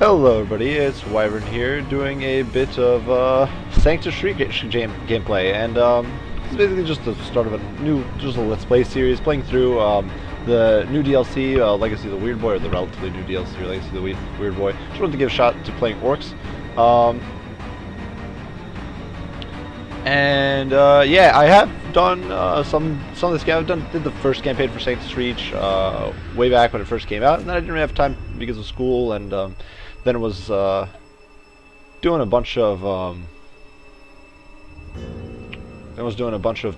Hello everybody, it's Wyvern here, doing a bit of Sanctus Reach gameplay, and it's basically just the start of just a Let's Play series, playing through the new DLC, Legacy of the Weirdboy, or the relatively new DLC, Legacy of the Weirdboy. Just wanted to give a shot to playing orcs. Yeah, I have done some of this game. Did the first campaign for Sanctus Reach way back when it first came out, and then I didn't really have time because of school, and then it was doing a bunch of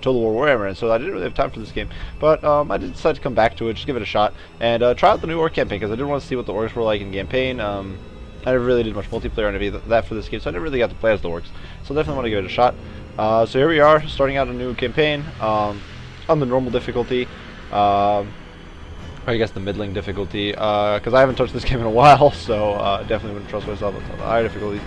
Total War Warhammer, and so I didn't really have time for this game. But I did decide to come back to it, just give it a shot, and try out the new orc campaign, because I did want to see what the orcs were like in campaign. I never really did much multiplayer or any of that for this game, so I never really got to play as the orcs. So definitely want to give it a shot. So here we are, starting out a new campaign on the normal difficulty. Or I guess the middling difficulty, because I haven't touched this game in a while, so definitely wouldn't trust myself on the higher difficulties.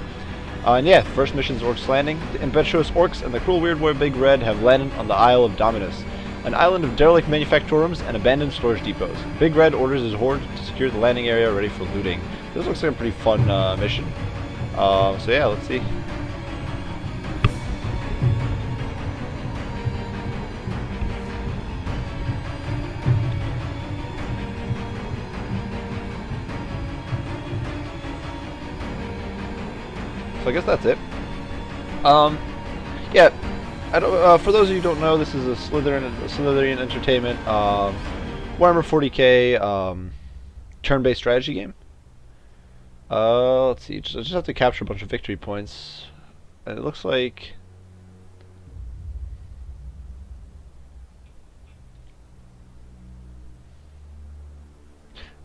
And yeah, first mission's Orcs Landing. The impetuous orcs and the cruel Weirdboy Big Red have landed on the Isle of Dominus, an island of derelict manufactorums and abandoned storage depots. Big Red orders his horde to secure the landing area ready for looting. This looks like a pretty fun mission. So yeah, let's see. So I guess that's it. Yeah, I don't, for those of you who don't know, this is a Slytherine Entertainment Warhammer 40k turn-based strategy game. Let's see, I just have to capture a bunch of victory points, and it looks like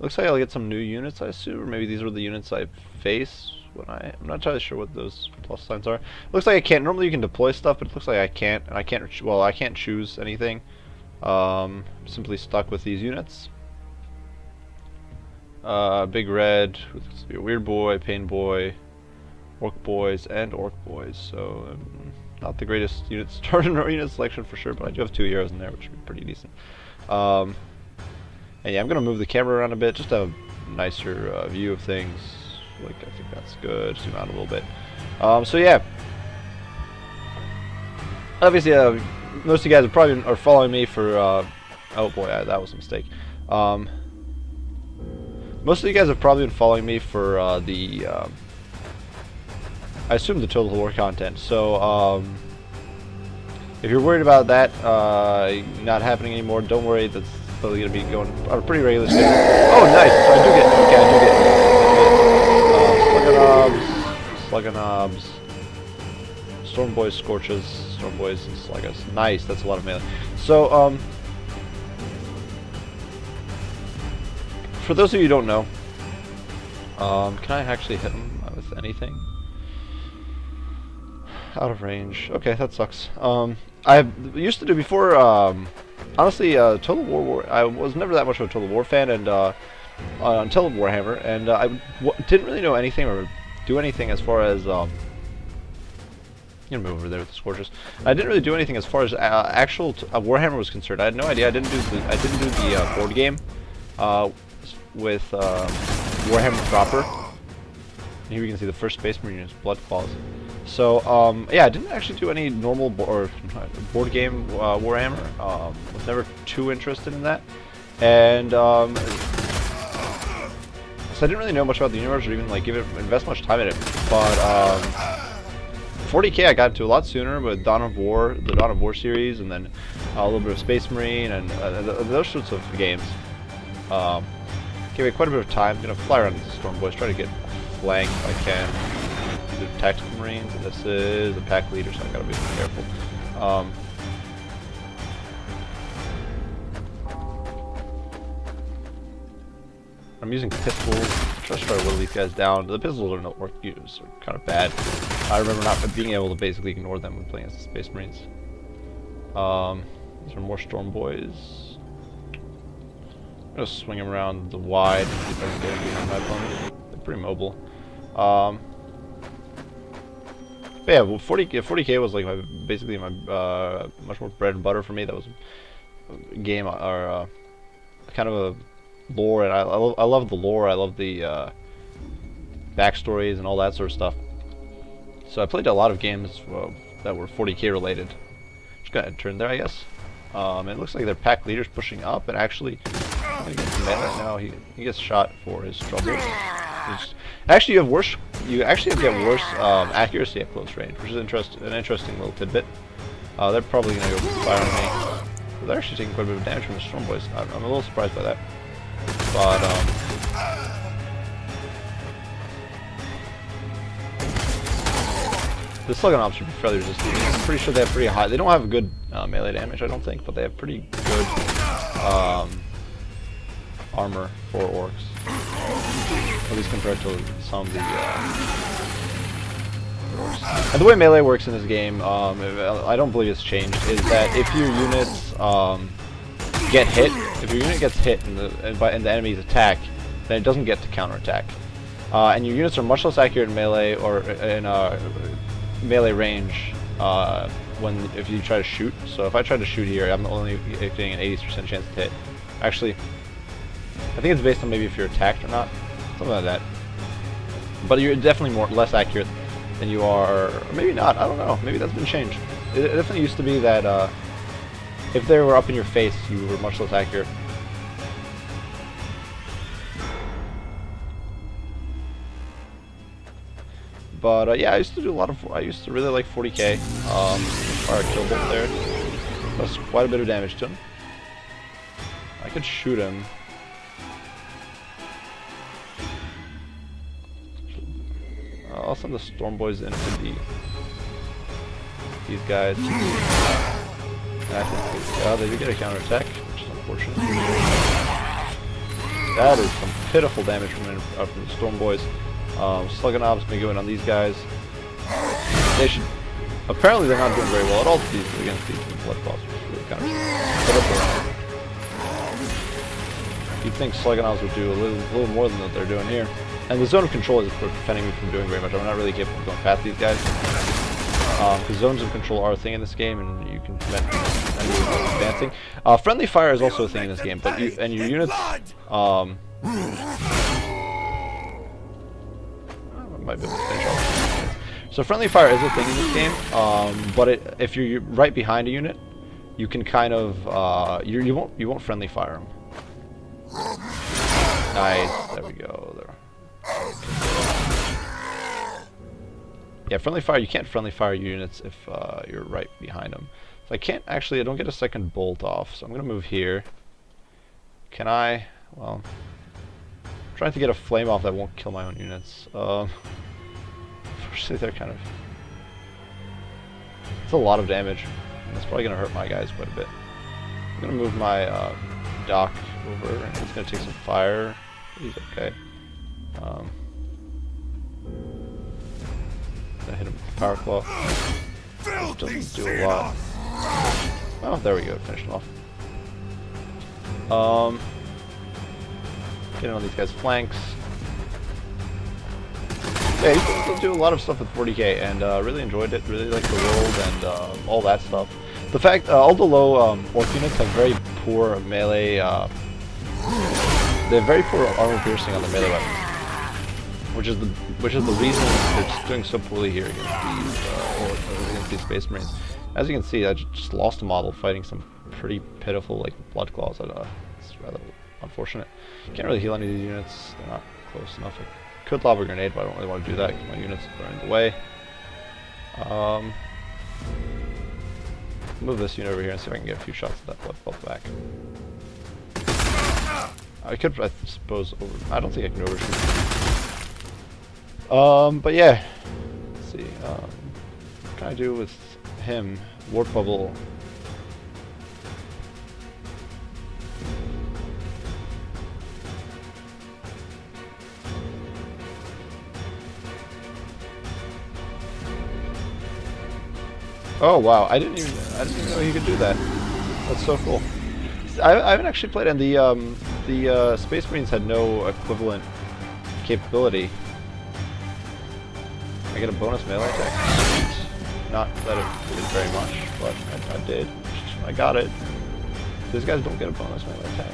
I'll get some new units, I assume, or maybe these were the units I face when I'm not entirely sure what those plus signs are. Looks like I can't. Normally you can deploy stuff, but it looks like I can't, and I can't choose anything. I'm simply stuck with these units. Big Red, let's be a Weird Boy, Pain Boy, Orc Boys, and Orc Boys. So not the greatest unit selection for sure, but I do have 2 heroes in there, which would be pretty decent. And yeah, I'm gonna move the camera around a bit, just to have a nicer view of things. Like, I think that's good. Zoom out a little bit. So yeah, obviously, most of you guys are following me for. Oh boy, that was a mistake. Most of you guys have probably been following me for I assume the Total War content. So if you're worried about that not happening anymore, don't worry. That's probably going to be going on a pretty regular schedule. Oh, nice! So I do get. Slugganobs, Storm Boys, Scorches, Storm Boys, and Sluggas. Nice, that's a lot of melee. So, for those of you who don't know, can I actually hit him with anything? Out of range. Okay, that sucks. I used to do before, honestly, Total War, I was never that much of a Total War fan, and, until Warhammer, and I didn't really know anything or do anything as far as you can move over there with the Scorches. I didn't really do anything as far as actual Warhammer was concerned. I had no idea. I didn't do the board game with Warhammer proper. And here we can see the first Space Marine units, Blood Claws. So yeah, I didn't actually do any normal board game Warhammer. Was never too interested in that, and I didn't really know much about the universe or even like invest much time in it. But 40k I got into a lot sooner with the Dawn of War series, and then a little bit of Space Marine and those sorts of games. Gave it quite a bit of time. I'm gonna fly around with the Storm Boys, try to get flanked if I can. These are Tactical Marines, and this is a pack leader, so I gotta be careful. I'm using pistols. Just try to whittle these guys down. The pistols are not work use, are kind of bad. I remember not being able to basically ignore them when playing as the Space Marines. These are more Storm Boys. I'm gonna swing them around the wide, see if I can get behind my opponent. They're pretty mobile. But yeah, well, 40k was like basically my much more bread and butter for me. That was a game or kind of a lore, and I love the lore. I love the backstories and all that sort of stuff. So I played a lot of games that were 40k related. Just got to turn there, I guess. It looks like their pack leader's pushing up, and actually, I'm gonna get some melee. No, he gets shot for his trouble. Actually, you actually get worse accuracy at close range, which is an interesting little tidbit. They're probably gonna go fire on me. But they're actually taking quite a bit of damage from the Storm Boys. I'm a little surprised by that. But the Slugonops should be fairly resistant. I'm pretty sure they have pretty high. They don't have good melee damage, I don't think, but they have pretty good armor for orcs. At least compared to some of the orcs. And the way melee works in this game, I don't believe it's changed, is that if your units get hit, if your unit gets hit in the enemy's attack, then it doesn't get to counterattack. And your units are much less accurate in melee or in melee range if you try to shoot. So if I try to shoot here, I'm only getting an 80% chance to hit. Actually, I think it's based on maybe if you're attacked or not, something like that. But you're definitely less accurate than you are, or maybe not. I don't know. Maybe that's been changed. It definitely used to be that if they were up in your face, you were much less accurate. But yeah, I used to really like 40k. Fire a kill bolt there. Does quite a bit of damage to him. I could shoot him. I'll send the Storm Boys into these guys. They do get a counterattack, which is unfortunate. That is some pitiful damage from the Storm Boys. Slugonobs may go in on these guys. They should. Apparently, they're not doing very well at all against these blood claws, which is really kind of pitiful. You'd think Slugonobs would do a little more than what they're doing here. And the zone of control is preventing me from doing very much. I'm not really capable of going past these guys. Because zones of control are a thing in this game, and you can prevent enemies from advancing. Friendly fire is also a thing in this game, but your units. Might be able to finish off. So friendly fire is a thing in this game, but if you're right behind a unit, you can kind of you won't friendly fire them. Nice, there we go. There. Yeah, friendly fire. You can't friendly fire units if you're right behind them. So I don't get a second bolt off. So I'm gonna move here. Can I? Well. Trying to get a flame off that won't kill my own units. Unfortunately, they're kind of. It's a lot of damage. That's probably gonna hurt my guys quite a bit. I'm gonna move my dock over, and it's gonna take some fire. He's okay. I hit him with the power claw. Which doesn't do a lot. Oh, there we go. Finished him off. Getting on these guys' flanks. Yeah, you can do a lot of stuff with 40k, and really enjoyed it. Really liked the world and all that stuff. The fact all the low orc units have very poor melee. They have very poor armor piercing on the melee weapons, which is the reason they're just doing so poorly here against these Space Marines. As you can see, I just lost a model fighting some pretty pitiful like blood claws. It's rather unfortunate. Can't really heal any of these units. They're not close enough. I could lob a grenade, but I don't really want to do that because my units are in the way. Move this unit over here and see if I can get a few shots of that blood bubble back. I could, I suppose, I don't think I can overshoot. But yeah. Let's see. What can I do with him? Warp bubble. Oh wow! I didn't even know you could do that. That's so cool. I haven't actually played, and the Space Marines had no equivalent capability. I get a bonus melee attack. Not that it did very much, but I did. I got it. These guys don't get a bonus melee attack.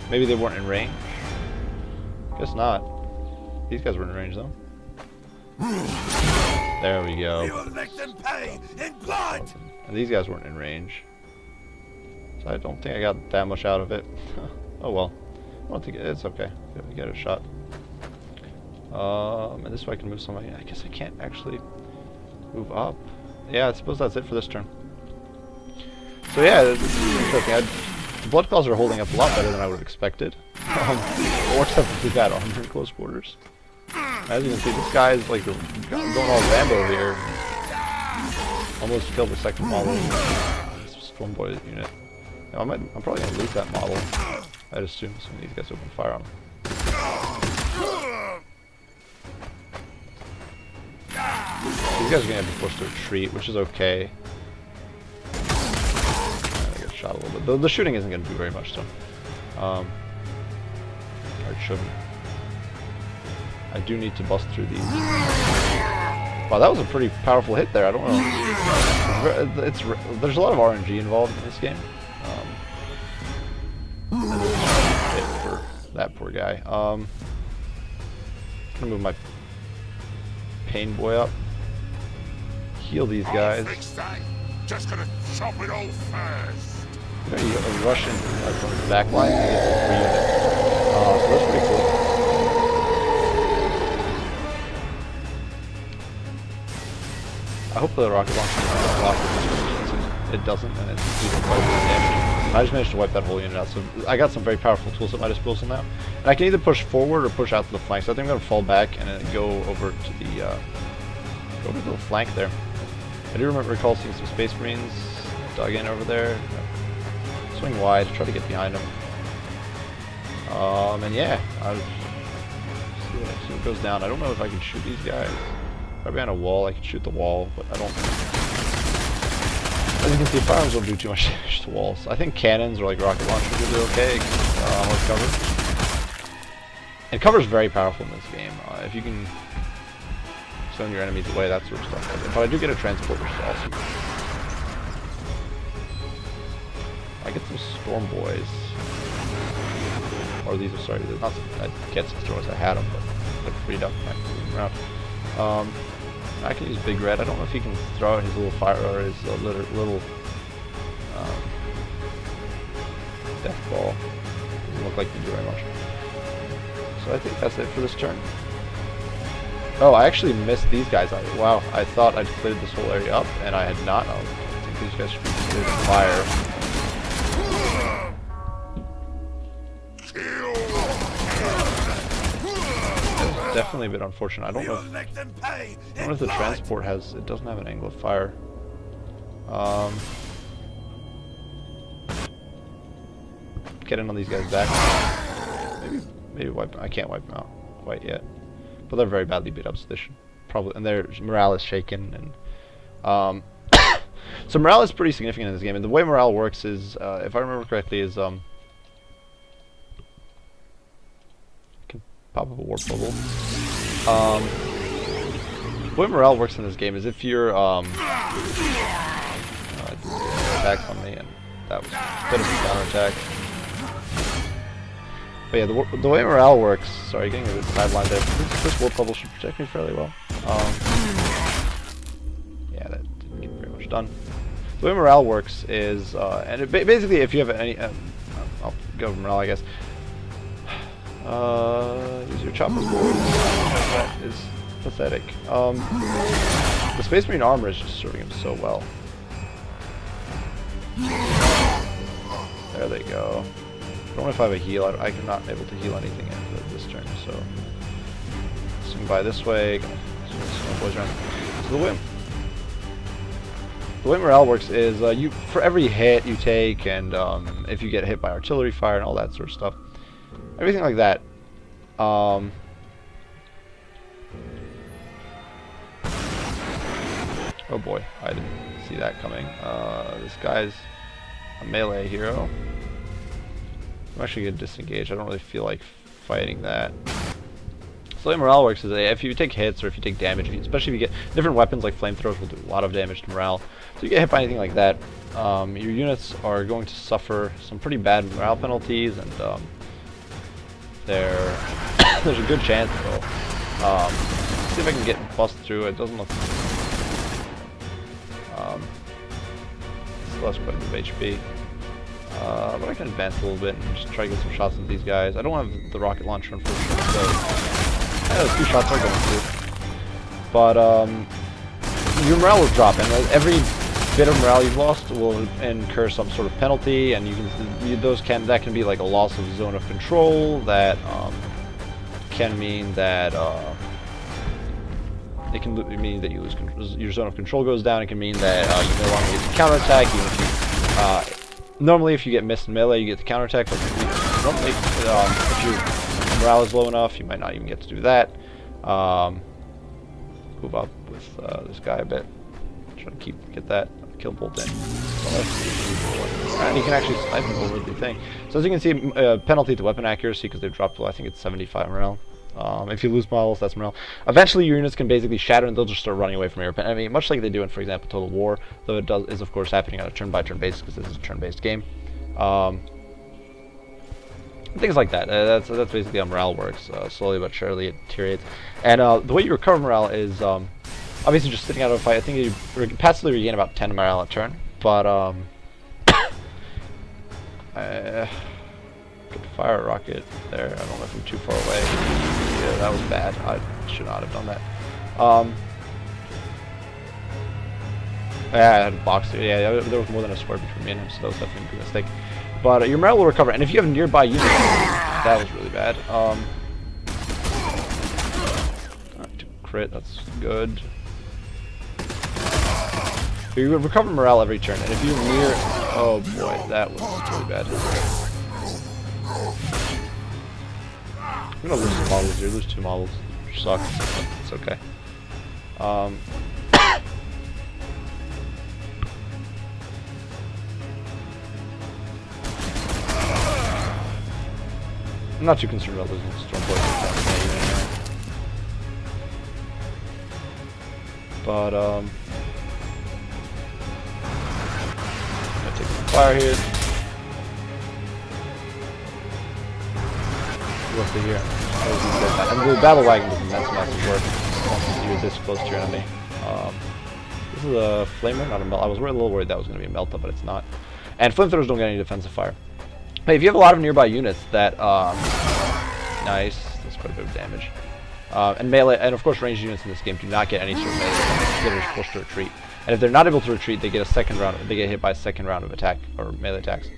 Maybe they weren't in range. Guess not. These guys were in range though. There we go. We will make them pay in blood. And these guys weren't in range, so I don't think I got that much out of it. Oh well. I don't think it's okay. We get a shot. And this way I can move somebody. I guess I can't actually move up. Yeah, I suppose that's it for this turn. So yeah, this is interesting. The Blood Claws are holding up a lot better than I would have expected. The orcs have pretty bad armor in close quarters. As you can see, this guy is like going all Rambo here. Almost killed the second model. Stormboy unit. Now, I'm probably gonna lose that model. I'd assume some of these guys open fire on him. These guys are gonna have to be forced to retreat, which is okay. I get shot a little bit. The shooting isn't gonna do very much, so. Or it shouldn't. I do need to bust through these. Wow, that was a pretty powerful hit there. I don't know. There's a lot of RNG involved in this game. And this is a hit for that poor guy. I'm gonna move my pain boy up. Heal these guys. Just gonna chop it all first. We're gonna rush in from the back line to get the free unit. So that's pretty cool. I hope the rocket launcher doesn't block it. It doesn't, and it's even quite damage. I just managed to wipe that whole unit out, so I got some very powerful tools at my disposal now. And I can either push forward or push out to the flank, so I think I'm going to fall back and then go over to the flank there. I do recall seeing some Space Marines dug in over there. Swing wide to try to get behind them. And yeah, I'll see what goes down. I don't know if I can shoot these guys. If I'm behind a wall, I can shoot the wall, but I don't. As you can see, firearms don't do too much damage to walls. I think cannons or like rocket launchers will do okay with cover. And cover is very powerful in this game. If you can send your enemies away, that sort of stuff. But I do get a transport, which is awesome. I get some Storm Boys. Or these are, sorry, they're not, I get some Storm Boys, I had them, but they're freed up and I can move them around. I can use Big Red. I don't know if he can throw out his little fire or his little death ball. Doesn't look like he can do very much. So I think that's it for this turn. Oh, I actually missed these guys. Wow, I thought I'd cleared this whole area up, and I had not. I think these guys should be cleared of fire. Definitely a bit unfortunate. I don't know if the transport has. It doesn't have an angle of fire. Get in on these guys back. Maybe wipe. I can't wipe them out quite yet, but they're very badly beat up, so they should probably. And their morale is shaken, and so morale is pretty significant in this game. And the way morale works is, if I remember correctly, is pop up a warp bubble. The way morale works in this game is if you're attacks on me, and that was a bit of a counterattack. But yeah, the way morale works. Sorry, getting a bit sidelined there. This warp bubble should protect me fairly well. Yeah, that didn't get very much done. The way morale works is, and basically, if you have any, I'll go over morale, I guess. Use your chopper board. That is pathetic. The Space Marine armor is just serving him so well. There they go. I don't know if I have a heal. I'm not able to heal anything in this turn, so swing by this way. Boys around. So the way morale works is for every hit you take, and if you get hit by artillery fire and all that sort of stuff, everything like that. Oh boy, I didn't see that coming. This guy's a melee hero. I'm actually going to disengage. I don't really feel like fighting that. So the way morale works is if you take hits or if you take damage, especially if you get different weapons like flamethrowers will do a lot of damage to morale. So you get hit by anything like that, your units are going to suffer some pretty bad morale penalties, and there's a good chance they'll see if I can get bust through. It doesn't look. Still has quite a bit of HP. But I can advance a little bit and just try to get some shots at these guys. I don't have the rocket launcher, unfortunately, so yeah, 2 shots are going through. But your morale will drop, and every bit of morale you've lost will incur some sort of penalty, and that can be like a loss of zone of control. That can mean that it can mean that you lose your zone of control goes down. It can mean that you no longer get to counterattack, even if you. Normally, if you get missed in melee, you get the counterattack, but normally, if your morale is low enough, you might not even get to do that. Move up with this guy a bit. Try to get that kill bolt in. And you can actually snipe him over the thing. So as you can see, penalty to weapon accuracy because they've dropped, I think it's 75 morale. If you lose models, that's morale. Eventually, your units can basically shatter and they'll just start running away from your. I mean, much like they do in, for example, Total War, though it is of course happening on a turn-by-turn basis because this is a turn-based game. Things like that. That's basically how morale works. Slowly but surely, it deteriorates. And the way you recover morale is obviously just sitting out of a fight. I think you passively regain about 10 morale a turn, but could fire a rocket there. I don't know if I'm too far away. Yeah, that was bad. I should not have done that. Yeah, I had a box there. Yeah, there was more than a square between me and him, so that was definitely a mistake. But your morale will recover, and if you have nearby units, that was really bad. Crit, that's good. You recover morale every turn, and if you're near, oh boy, that was really bad. I'm gonna lose some models here. Lose 2 models, which sucks. But it's okay. I'm not too concerned about losing Stormboy. But I'm gonna take some fire here. Look to here. And the battle wagon does immense amounts of work once you're this close to your enemy. This is a flamer, not a melt. I was a little worried that was going to be a melt up, but it's not. And flamethrowers don't get any defensive fire. Hey, if you have a lot of nearby units that nice, that's quite a bit of damage. And melee, and of course ranged units in this game do not get any sort of melee damage. They're just forced to retreat. And if they're not able to retreat, they get a second round. They get hit by a second round of attack or melee attacks.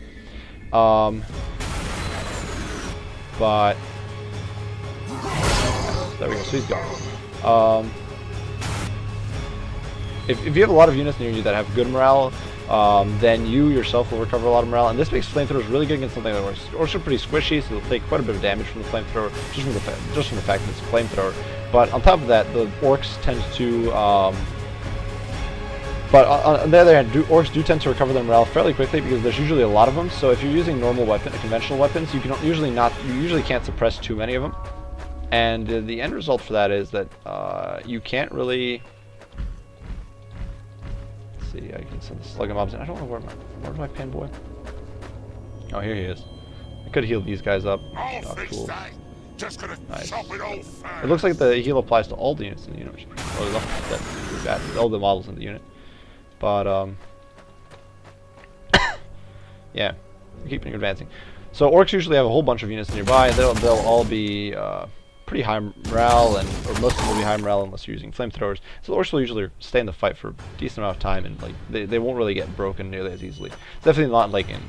But there we go. So he's gone. If you have a lot of units near you that have good morale, then you yourself will recover a lot of morale, and this makes flamethrowers really good against something like orcs are pretty squishy, so they'll take quite a bit of damage from the flamethrower, just from the fact that it's a flamethrower. But on top of that, the orcs tend to, but on the other hand, orcs do tend to recover their morale fairly quickly because there's usually a lot of them. So if you're using conventional weapons, you usually can't suppress too many of them, and the end result for that is that you can't really. See, I can send the slugging mobs in. I don't know where's my pan boy? Oh, here he is. I could heal these guys up. Cool. Just gonna nice. chop it all fast. It looks like the heal applies to all the units in the unit, which is pretty bad. All the models in the unit. But yeah, keeping advancing. So orcs usually have a whole bunch of units nearby. They'll all be pretty high morale, or most of them will be high morale unless you're using flamethrowers. So the orcs will usually stay in the fight for a decent amount of time, and like they won't really get broken nearly as easily. It's definitely not like in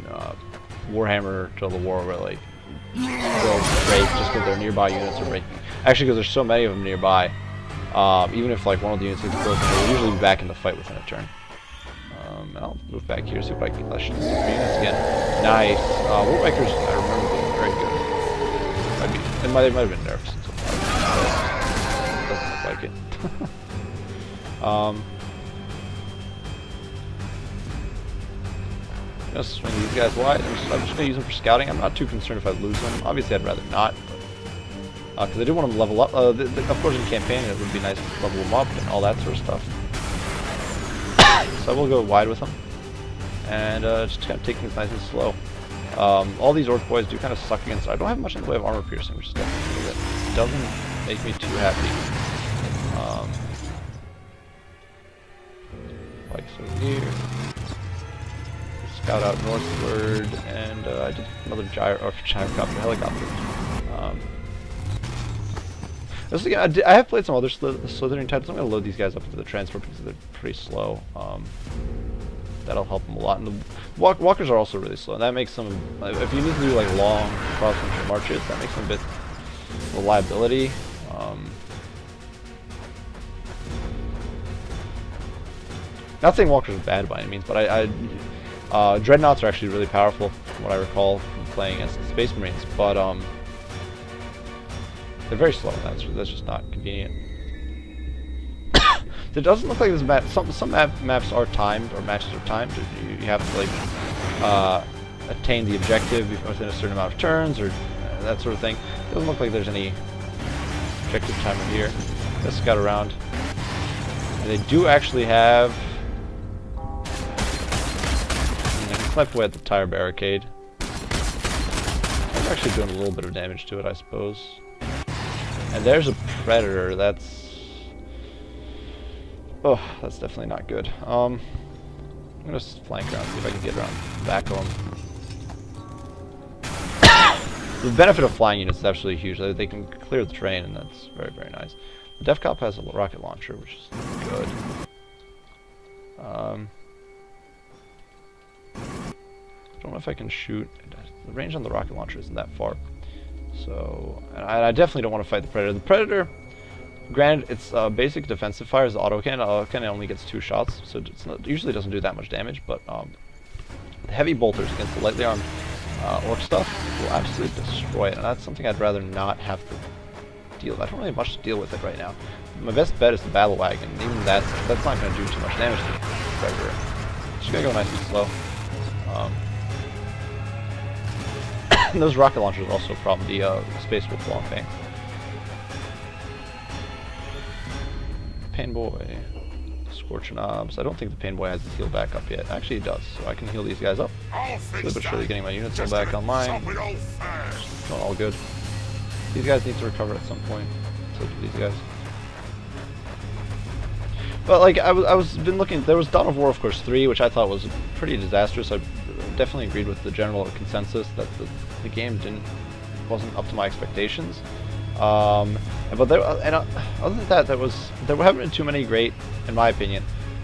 Warhammer Total War where like they'll break just because their nearby units are breaking. Actually, because there's so many of them nearby, even if like one of the units gets broken, they'll usually be back in the fight within a turn. I'll move back here, see if I can shoot some units again. Nice. Woodbikers, I remember being very good. They might have been nerfed since doesn't look like it. Just swing these guys wide. I'm just gonna use them for scouting. I'm not too concerned if I lose them. Obviously, I'd rather not, because I do want them to level up. Of course, in campaign, it would be nice to level them up and all that sort of stuff. So I will go wide with them, and just kind of take things nice and slow. All these orc boys do kind of suck against. I don't have much in the way of armor piercing, which is definitely good. It doesn't make me too happy. over here. Scout out northward, and I did another gyrocopter helicopter. I have played some other Slytherine titles. I'm going to load these guys up into the transport because they're pretty slow. That'll help them a lot. And the walkers are also really slow. And that makes them, if you need to do like long cross-country marches, that makes them a bit of a liability. Not saying walkers are bad by any means, but dreadnoughts are actually really powerful, from what I recall from playing as Space Marines. But they're very slow. That's just not convenient. It doesn't look like this map. Some maps are timed, or matches are timed. You have to like attain the objective within a certain amount of turns, or that sort of thing. It doesn't look like there's any objective timer here. Let's scout around, and they do actually have. I can snipe away at the tire barricade. I'm actually doing a little bit of damage to it, I suppose. And there's a predator. That's definitely not good. I'm gonna flank around, see if I can get around the back of them. The benefit of flying units is absolutely huge. They can clear the terrain, and that's very, very nice. The Def Cop has a rocket launcher, which is good. I don't know if I can shoot. The range on the rocket launcher isn't that far. So, and I definitely don't want to fight the Predator. The Predator, granted, its basic defensive fire is the autocannon. Autocannon only gets 2 shots, so it usually doesn't do that much damage, but the heavy bolters against the lightly armed orc stuff will absolutely destroy it, and that's something I'd rather not have to deal with. I don't really have much to deal with it right now. My best bet is the battle wagon. Even that's not going to do too much damage to the Predator. Just going to go nice and slow. Those rocket launchers are also a problem, the Space Wolf long thing. Painboy. Scorching Knobs. I don't think the Painboy has his heal back up yet. Actually, it does, so I can heal these guys up. Slowly but surely getting my units all back online. It's not all good. These guys need to recover at some point. So do these guys. But like I was been looking, there was Dawn of War, of course, 3, which I thought was pretty disastrous. I definitely agreed with the general consensus that the game wasn't up to my expectations. But there, other than that, there haven't been too many great, in my opinion,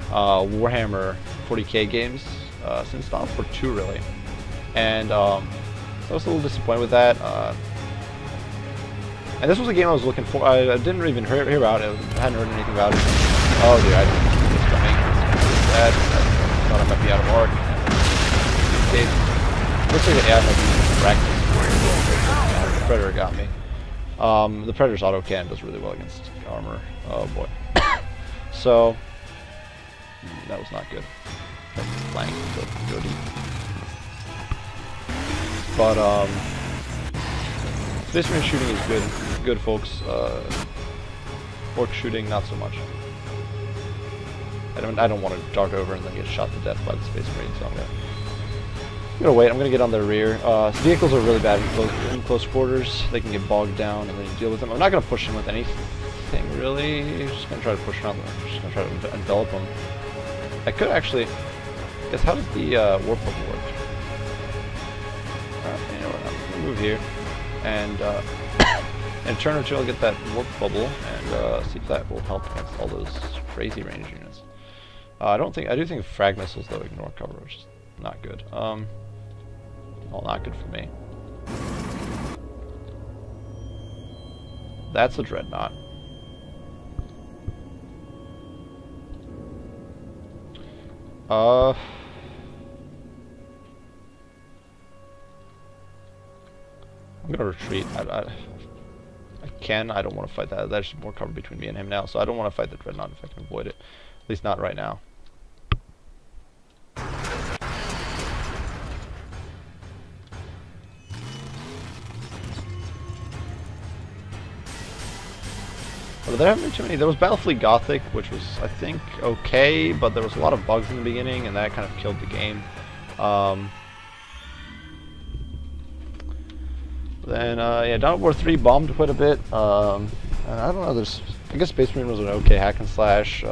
Warhammer 40k games since Dawn of War 2, really. And so I was a little disappointed with that. And this was a game I was looking for. I didn't even hear about it. I hadn't heard anything about it. Oh dear, I didn't see this coming. Bad. I thought I might be out of arc. Looks like the AI might be practice. The Predator got me. The Predator's autocannon does really well against armor. Oh boy. So that was not good. That's flank, so go deep. But Space Marine shooting is good folks. Orc shooting, not so much. I don't want to dart over and then get shot to death by the Space Marine, so I'm gonna wait. I'm gonna get on their rear. Vehicles are really bad in close quarters. They can get bogged down, and then you deal with them. I'm not gonna push them with anything really. I'm just gonna try to push around them. I'm just gonna try to envelop them. I could actually. Guess how does the warp bubble work? Alright, you know what? I'm gonna move here, and in a turn or two, I'll get that warp bubble and see if that will help against all those crazy range units. I do think frag missiles though ignore cover, which is not good. Well, not good for me. That's a dreadnought. I'm gonna retreat. I don't want to fight that. There's more cover between me and him now, so I don't want to fight the dreadnought if I can avoid it. At least not right now. But there haven't been too many. There was Battlefleet Gothic, which was, I think, okay, but there was a lot of bugs in the beginning, and that kind of killed the game. Then, yeah, Dawn of War 3 bombed quite a bit. And I don't know, I guess Space Marine was an okay hack and slash.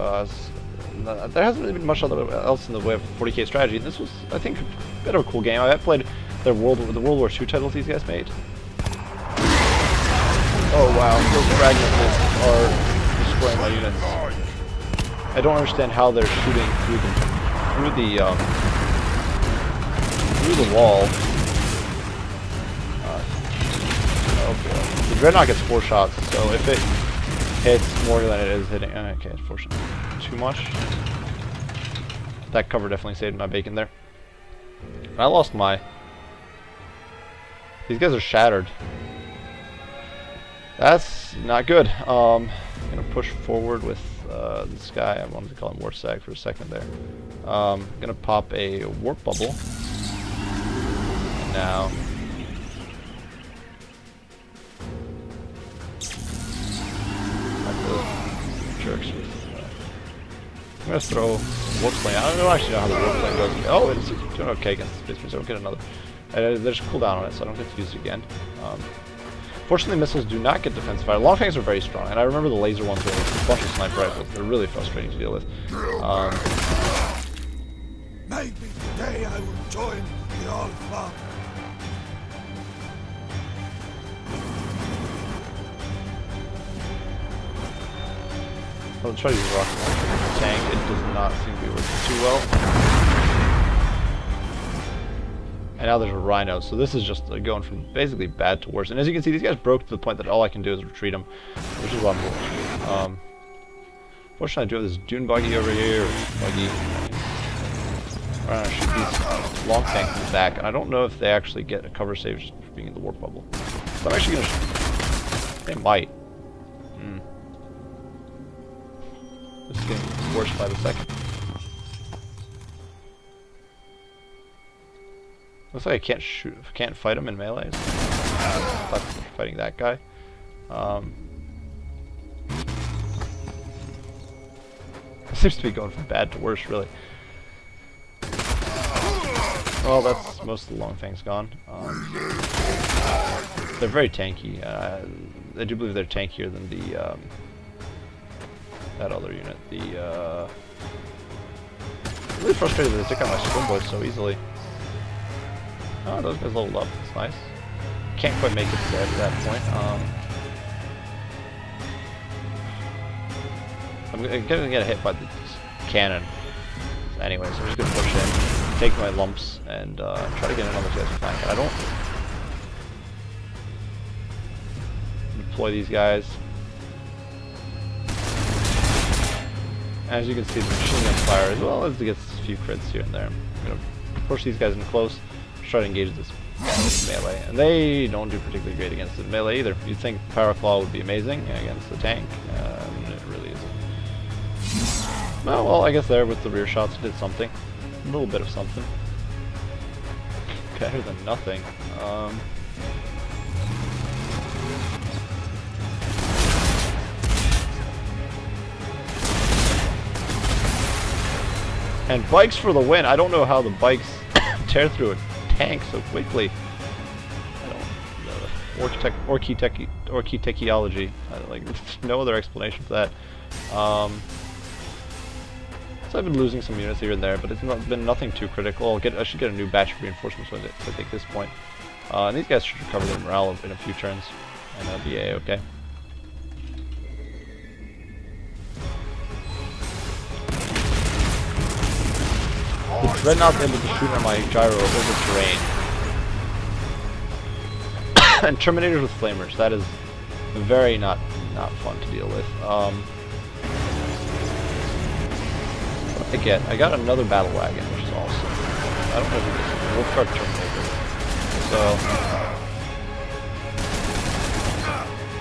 there hasn't really been much else in the way of 40k strategy. And this was, I think, a bit of a cool game. I have played the World War II titles these guys made. Oh wow, those fragments are destroying my units. I don't understand how they're shooting through the wall. Oh boy. The Dreadnought gets 4 shots, so if it hits more than it is hitting... Okay, unfortunately. Too much. That cover definitely saved my bacon there. I lost my... These guys are shattered. That's not good. I'm going to push forward with this guy. I wanted to call him Warsag for a second there. I'm going to pop a warp bubble. And now... Jerks with, I'm gonna throw warp plane. I don't actually know how the warp plane goes. Oh, it's doing okay against the space marines. I don't get another. There's a cooldown on it, so I don't get to use it again. Fortunately, missiles do not get defense fire. Long fangs are very strong, and I remember the laser ones were a bunch of sniper rifles. They're really frustrating to deal with. Maybe today I will join the old club. I'll try to use rocket launcher against the tank. It does not seem to be working too well. And now there's a rhino, so this is just going from basically bad to worse. And as you can see, these guys broke to the point that all I can do is retreat them, which is a lot more. Fortunately, I do have this dune buggy over here. Buggy. I'm gonna shoot these long tanks in the back, and I don't know if they actually get a cover save just for being in the warp bubble. So I'm actually gonna. They might. This is getting worse by the second. Looks like I can't shoot, can't fight him in melee. So I'm fighting that guy. It seems to be going from bad to worse, really. Well, that's most of the long fangs gone. They're very tanky. I do believe they're tankier than the that other unit. I'm really frustrated that they took out my Swim Boy so easily. Oh, those guys leveled up. That's nice. Can't quite make it to that point. I'm gonna get hit by the cannon. Anyway, so I'm just gonna push in, take my lumps, and try to get another guys flank. I don't deploy these guys. As you can see, the machine gun fire, as well as it gets a few crits here and there. I'm gonna push these guys in close, try to engage this melee, and they don't do particularly great against the melee either. You'd think Power Claw would be amazing against the tank, it really isn't. Well, I guess there with the rear shots it did something, a little bit of something. Better than nothing. And bikes for the win. I don't know how the bikes tear through a tank so quickly. I don't know. Orchitechiology. Like, there's no other explanation for that. So I've been losing some units here and there, but it's been nothing too critical. I should get a new batch of reinforcements at I think this point. And these guys should recover their morale in a few turns, and that'll be a-okay. The Dreadnought's able to shoot on my gyro over terrain. And Terminators with Flamers, that is very not fun to deal with. What did I get? I got another battle wagon, which is awesome. I don't know who this is. Wolfguard Terminator. So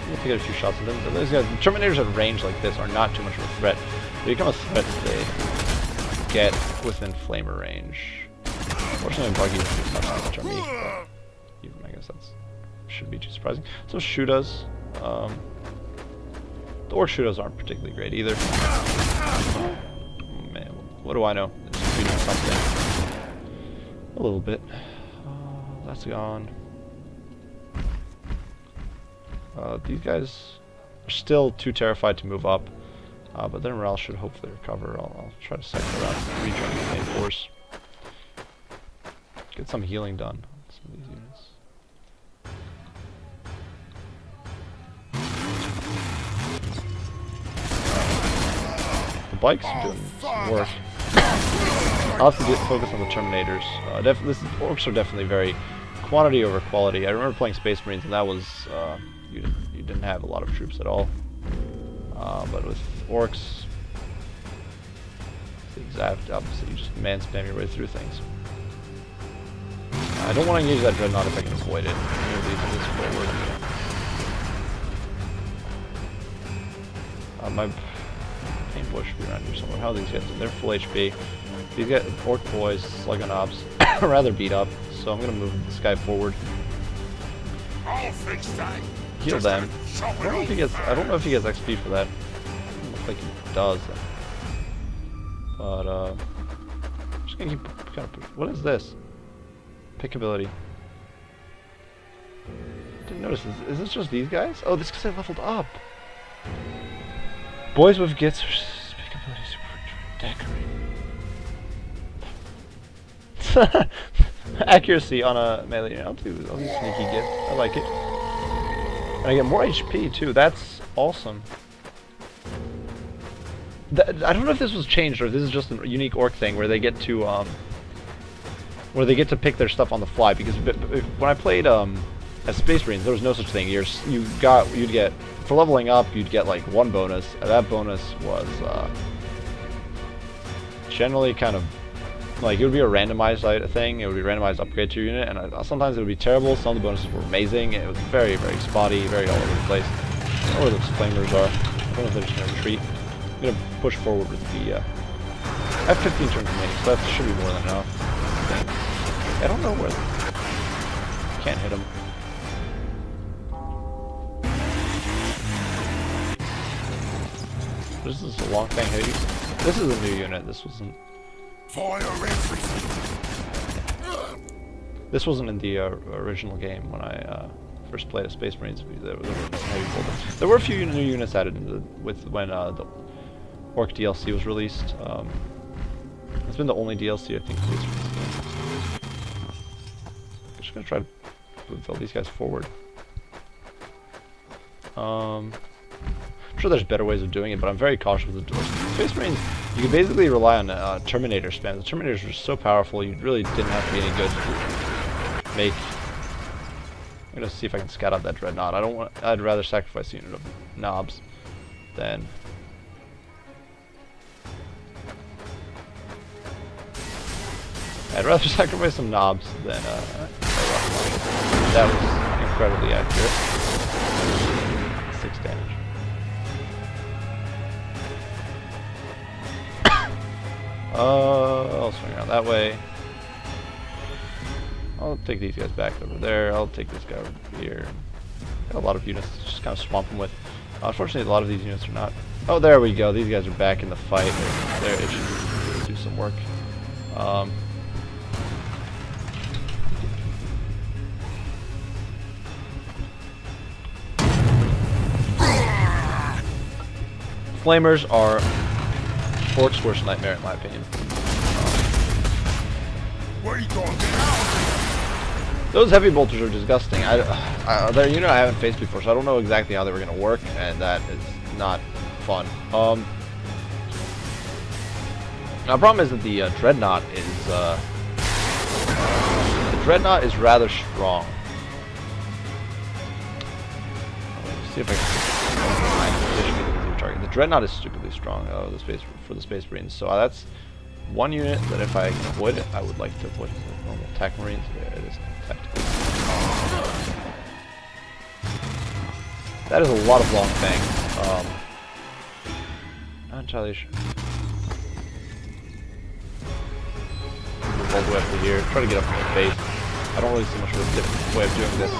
I'm gonna get a few shots at them. But those guys, the Terminators at range like this are not too much of a threat. They become a threat if they get within flamer range. Fortunately, buggy doesn't do much on me, but even I guess that's shouldn't be too surprising. So Shudas, the Orc Shudas aren't particularly great either. Oh, man, what do I know? It's doing something. A little bit. That's gone. These guys are still too terrified to move up. But their morale should hopefully recover. I'll try to cycle around and rejoin the main force. Get some healing done on some of these units. The bike's doing some work. I'll have to focus on the Terminators. Orcs are definitely very quantity over quality. I remember playing Space Marines, and that was you didn't have a lot of troops at all. But with Orcs, it's the exact opposite. You just man spam your way through things. I don't want to engage that Dreadnought if I can avoid it. Move this forward. My Paintboy should be around here somewhere. How are these guys? They're full HP. These guys, Orc boys, Slugonobs, rather beat up. So I'm gonna move this guy forward. I'll fix that. Heal them. I don't know if he gets XP for that. I don't think he does. But I'm just gonna keep kind of push. What is this? Pick ability. Didn't notice. Is this just these guys? Oh, this because I leveled up. Boys with gets pick ability super decorate. Accuracy on a melee unit. I'll do sneaky get. I like it. And I get more HP too. That's awesome. I don't know if this was changed or if this is just a unique Orc thing where they get to pick their stuff on the fly. Because when I played as Space Marines, there was no such thing. You'd get for leveling up, you'd get like one bonus. And that bonus was generally kind of like it would be a randomized thing. It would be a randomized upgrade to your unit, and sometimes it would be terrible. Some of the bonuses were amazing. It was very, very spotty, very all over the place. I don't know where those flamers are. I don't know if they're just gonna retreat. I'm gonna push forward with the. I have 15 turns remaining, so that should be more than enough. I don't know where. Can't hit them. This is a long thing. This is a new unit. This wasn't. Fire everything. This wasn't in the original game when I first played as Space Marines. There were a few new units added when the Orc DLC was released. It's been the only DLC I think released for this game. I'm just gonna try to move all these guys forward. I'm sure there's better ways of doing it, but I'm very cautious with the Space Marines. You can basically rely on Terminator spam. The Terminators are so powerful, you really didn't have to be any good to make. I'm gonna see if I can scout out that Dreadnought. I'd rather sacrifice a unit of knobs than. I'd rather sacrifice some knobs than a rough. That was incredibly accurate. 6 damage. I'll swing around that way. I'll take these guys back over there. I'll take this guy over here. Got a lot of units to just kind of swamp them with. Unfortunately, a lot of these units are not. Oh, there we go. These guys are back in the fight. It should do some work. Flamers are Orc's worst nightmare, in my opinion. Where are you going now? Those heavy bolters are disgusting. They're a unit I haven't faced before, so I don't know exactly how they were going to work, and that is not fun. Now, the problem is that the Dreadnought is rather strong. Let's see if I can position the target. The Dreadnought is stupidly strong for the Space Marines, so that's one unit that if I can avoid it, I would like to avoid the normal attack Marines. There it is. Tactical. That is a lot of long fangs. Not entirely sure. Move all the way up to here. Try to get up from the base. I don't really see much of a different way of doing this.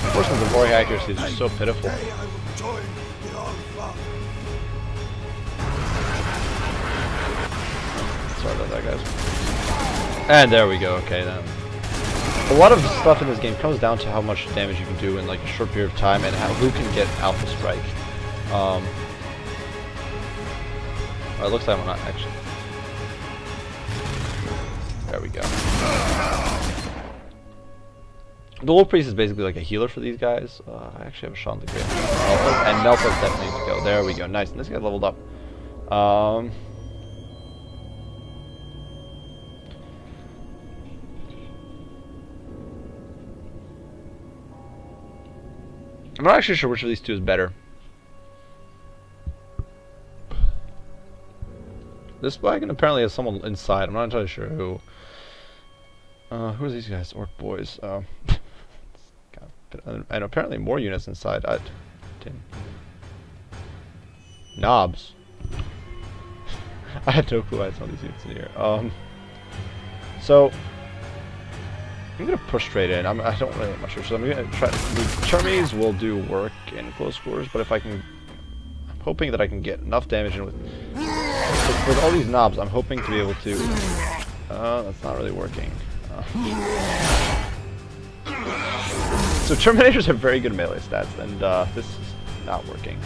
Unfortunately, the Warrior accuracy is just so pitiful. Sorry about that, guys. And there we go. Okay, then. A lot of stuff in this game comes down to how much damage you can do in like a short period of time and who can get Alpha Strike. Or it looks like I'm not actually. There we go. The Wolf Priest is basically like a healer for these guys. I actually have a shot on the grid. And Nelthas definitely needs to go. There we go. Nice. And this guy leveled up. I'm not actually sure which of these two is better. This wagon apparently has someone inside. I'm not entirely sure who. Who are these guys? Orc boys. And apparently more units inside. Knobs. I had no clue I had some of these units in here. So I'm gonna push straight in. I don't really have much sure. So I'm gonna try. The Charmies will do work in close quarters, but if I can, I'm hoping that I can get enough damage in with all these knobs. I'm hoping to be able to. That's not really working. So Terminators have very good melee stats, and this is not working.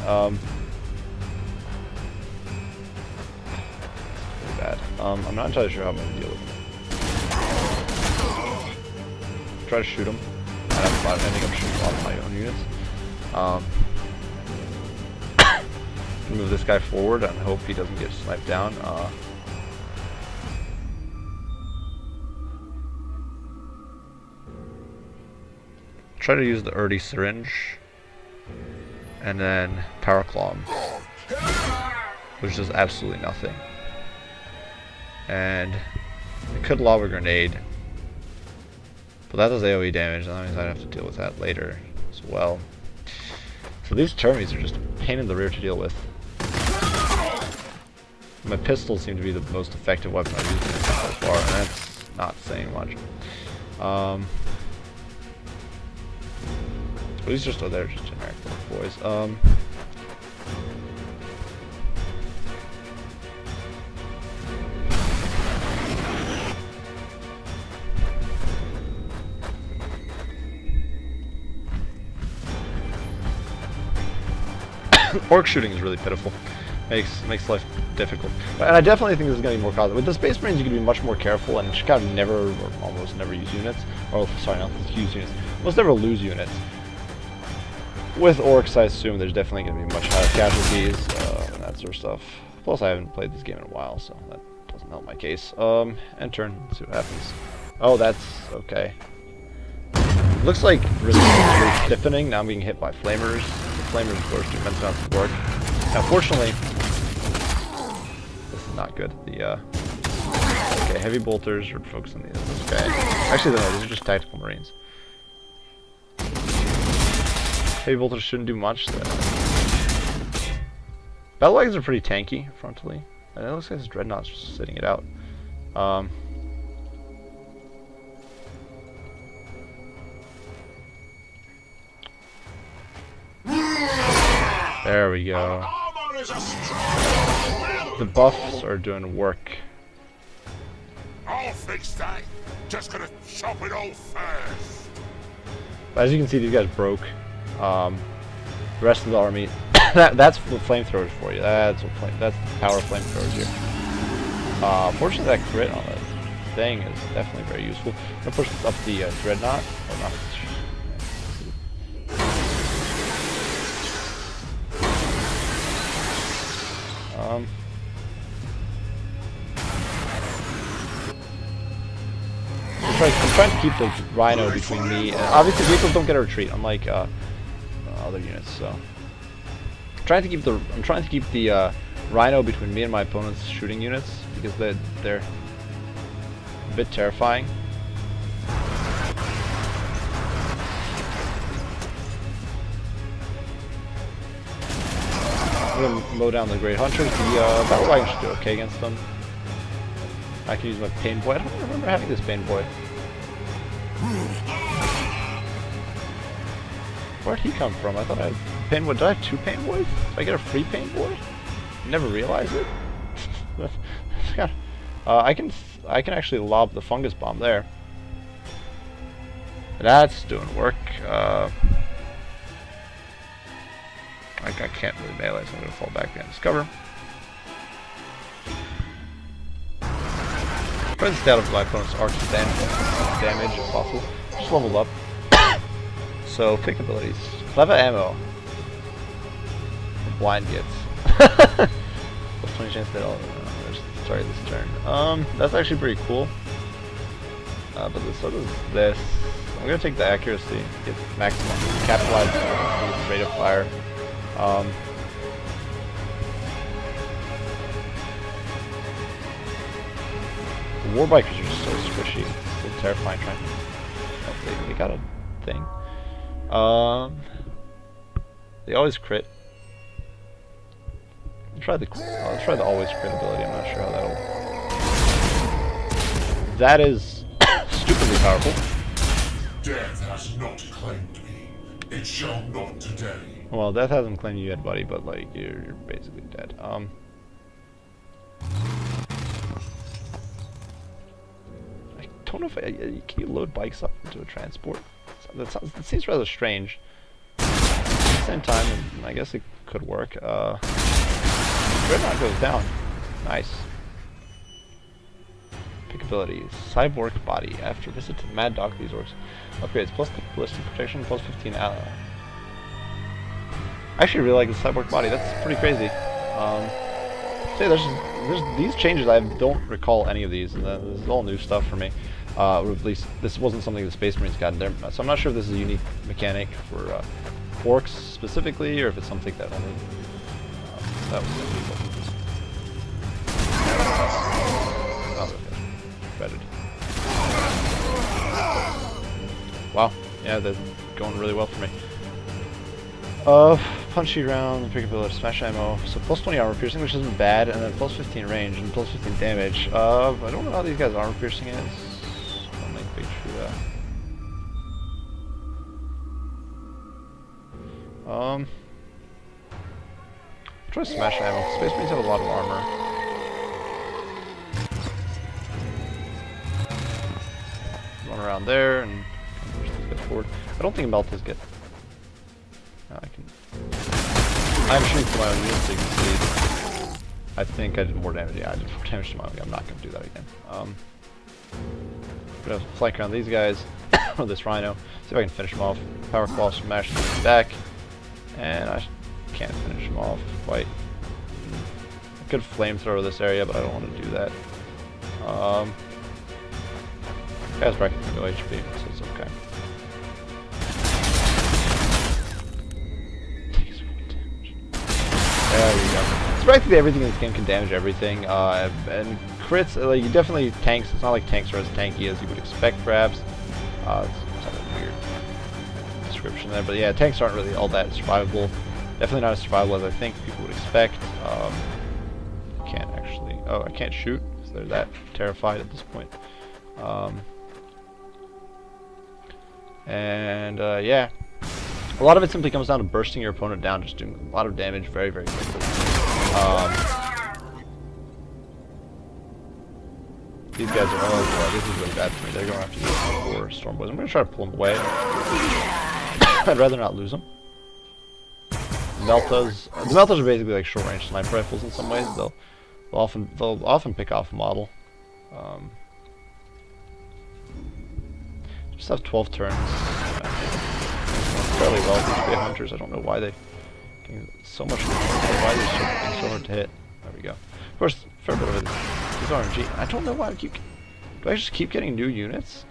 Pretty bad. I'm not entirely sure how I'm going to deal with them. Try to shoot him. I think I'm shooting a lot of my own units. Move this guy forward and hope he doesn't get sniped down. Try to use the Urdy Syringe, and then Power Claw, which does absolutely nothing. And I could lob a grenade, but that does AoE damage, and that means I'd have to deal with that later as well. So these Termies are just a pain in the rear to deal with. My pistols seem to be the most effective weapon I've used so far, and that's not saying much. These just they're just generic boys. Orc shooting is really pitiful. Makes life difficult. And I definitely think this is going to be more costly. With the Space Marines, you can be much more careful and just kind of never, or almost never use units. Or, sorry, not use units. Almost never lose units. With Orcs, I assume there's definitely going to be much higher casualties and that sort of stuff. Plus, I haven't played this game in a while, so that doesn't help my case. End turn. Let's see what happens. Oh, that's okay. Looks like resistance is really stiffening. Now I'm being hit by flamers. The flamers, of course, do immense amounts of work. Now, fortunately, this is not good. The okay, heavy bolters are focused on these. Okay, actually, no, these are just tactical marines. Heavy bolters shouldn't do much. Battle wagons are pretty tanky frontally, and it looks like this dreadnought's just sitting it out. There we go. The buffs are doing work. I'll fix that. Just gonna chop it all first. As you can see, these guys broke. The rest of the army, that's the flamethrowers for you. That's the power of flamethrowers here. Fortunately, that crit on that thing is definitely very useful. I'm gonna push up the dreadnought. Or not. I'm trying to keep the Rhino between me and obviously vehicles don't get a retreat, unlike other units. So I'm trying to keep the Rhino between me and my opponent's shooting units because they're a bit terrifying. I'm gonna mow down the Great Hunters. The Battle Wagon should do okay against them. I can use my Pain Boy. I don't remember having this Pain Boy. Where'd he come from? I thought I had Pain Boy. Did I have two Pain Boys? Did I get a free Pain Boy? Never realized it. I can actually lob the fungus bomb there. That's doing work. I can't really melee, so I'm gonna fall back behind this cover. Try to stay out of my opponent's arc damage if possible. Just leveled up. So, pick abilities. Clever ammo. Blind gets. Plus 20 chance that I'll start this turn. That's actually pretty cool. But so does this. I'm gonna take the accuracy, get maximum, capitalize the rate of fire. The Warbikers are just so squishy. It's so terrifying trying to... Oh, they got a thing. They always crit. Let's try the always crit ability. I'm not sure how that'll... That is stupidly powerful. Death has not claimed me. It shall not today. Well, death hasn't claimed you yet, buddy, but like you're basically dead. I don't know if can you load bikes up into a transport? That seems rather strange. At the same time, I guess it could work. Dreadnought goes down. Nice. Pick abilities. Cyborg body. After visit to Mad Dog, these orcs upgrades plus ballistic protection, plus 15 ally. I actually really like the cyborg body. That's pretty crazy. See, there's these changes. I don't recall any of these. And this is all new stuff for me. Or at least this wasn't something the Space Marines got in there. So I'm not sure if this is a unique mechanic for orcs specifically, or if it's something that only that was Reddit. Wow, yeah, they're going really well for me. Punchy round, pick ability, smash ammo, so plus 20 armor piercing, which isn't bad, and then plus 15 range and plus 15 damage. I don't know how these guys' armor piercing is. I don't think they true that. Try smash ammo. Space Marines have a lot of armor. Run around there and get forward. I don't think Meltas get. I'm shooting for my own units, so you can see. I think I did more damage. Yeah, I did more damage to my own. I'm not going to do that again. I'm going to flank around these guys with this Rhino. See if I can finish them off. Power Claw, smash them back. And I can't finish them off quite. I could flamethrower this area, but I don't want to do that. Guy's practically no HP, so it's okay. There we go. So practically everything in this game can damage everything, and crits, like, you definitely tanks. It's not like tanks are as tanky as you would expect, perhaps. It's kind of a weird description there, but yeah, tanks aren't really all that survivable. Definitely not as survivable as I think people would expect. Can't actually. Oh, I can't shoot because they're that terrified at this point. Yeah. A lot of it simply comes down to bursting your opponent down, just doing a lot of damage very, very quickly. These guys are, oh boy, this is really bad for me. They're going after these four Storm Boys. I'm going to try to pull them away. I'd rather not lose them. The Meltas are basically like short-range sniper rifles in some ways. They'll often pick off a model. Just have 12 turns. Fairly well. These be hunters. I don't know why they so much. Why they're so hard to hit. There we go. Of course, fair bit of it is RNG. I don't know why I keep. Do I just keep getting new units?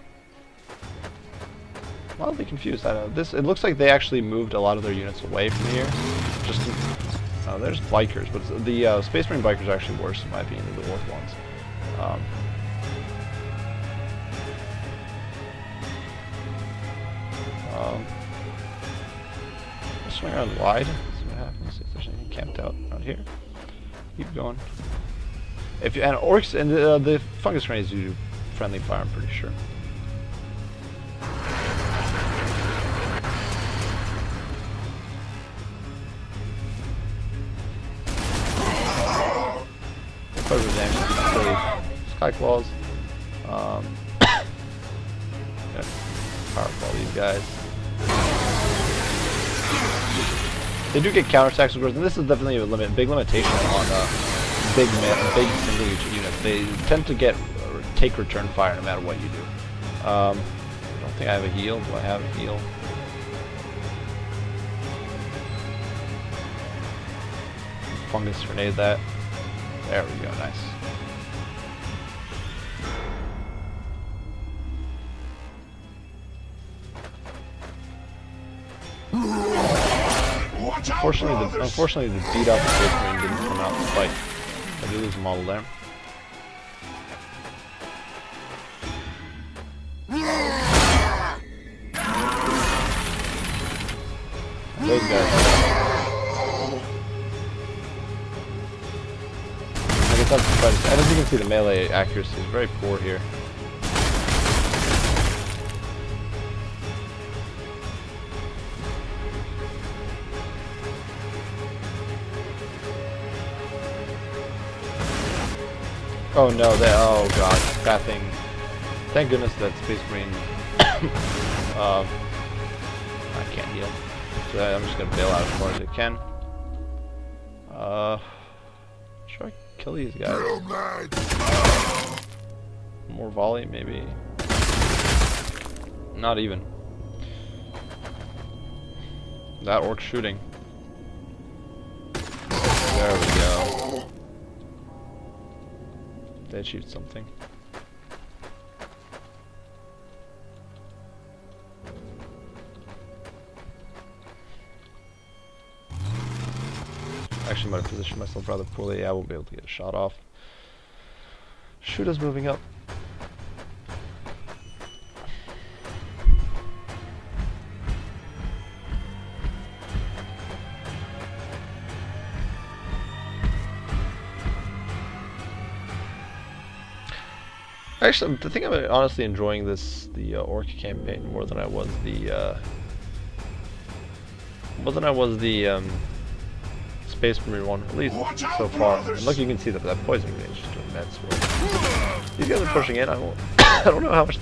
I'm wildly confused. I don't know. It looks like they actually moved a lot of their units away from here. Just there's bikers, but the Space Marine bikers are actually worse in my opinion than the Orc ones. Swing around wide, see what happens, if there's anything camped out around here. Keep going. And orcs, and the fungus grenades do friendly fire, I'm pretty sure. Further damage to the Sky Claws. Yeah, powerful these guys. They do get counterattacks, of course, and this is definitely a big limitation on big single units. They tend to take return fire no matter what you do. I don't think I have a heal. Do I have a heal? Fungus grenade that. There we go, nice. Unfortunately, the beat up Space Marine didn't come out to fight. I do lose a model there. Those guys. I guess that's surprising. And as you can see, the melee accuracy is very poor here. Oh no, oh god, that thing. Thank goodness that Space Marine, I can't heal. So I'm just gonna bail out as far as I can. Should I kill these guys? More volley, maybe? Not even. That orc shooting. There we go. They achieved something. Actually might have positioned myself rather poorly. Yeah, I won't be able to get a shot off. Shooter's moving up. Actually, I think I'm honestly enjoying the orc campaign more than I was the Space Marine one, at least so far. And look, you can see that poison range is just immense. These guys are pushing in. I don't know how much.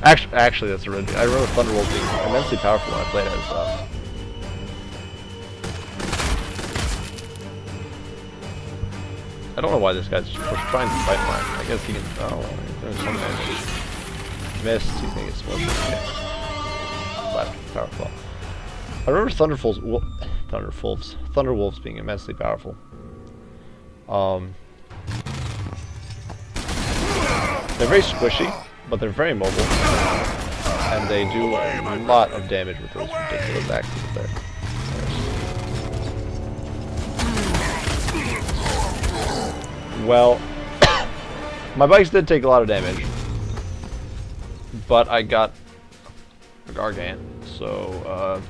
Actually, that's a red. I remember Thunderbolt being immensely powerful when I played as. I don't know why this guy's just trying to fight mine. I guess he can. Oh, there's some damage. Missed. He's gonna get smoked. Yeah. Powerful. I remember Thunderwolves being immensely powerful. They're very squishy, but they're very mobile, and they do a lot of damage with those ridiculous axes there. Well, my bikes did take a lot of damage, but I got a Gargant, so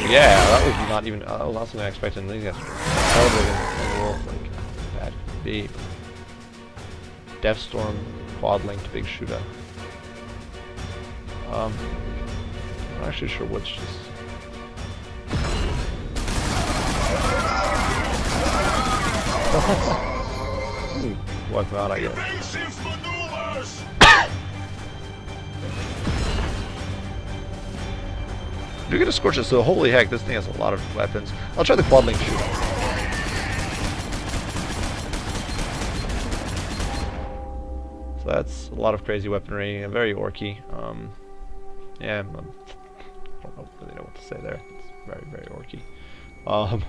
yeah, that was not even. That was not something I expected. These guys are horrible against the wolf. Like that could be Deathstorm, quad linked big shooter. I'm not actually sure which is. Wipe him out, I guess. Do get a Scorcher, so holy heck, this thing has a lot of weapons. I'll try the quad link shoot. So that's a lot of crazy weaponry, and very orky. Yeah, I don't really know what to say there. It's very, very orky. I'm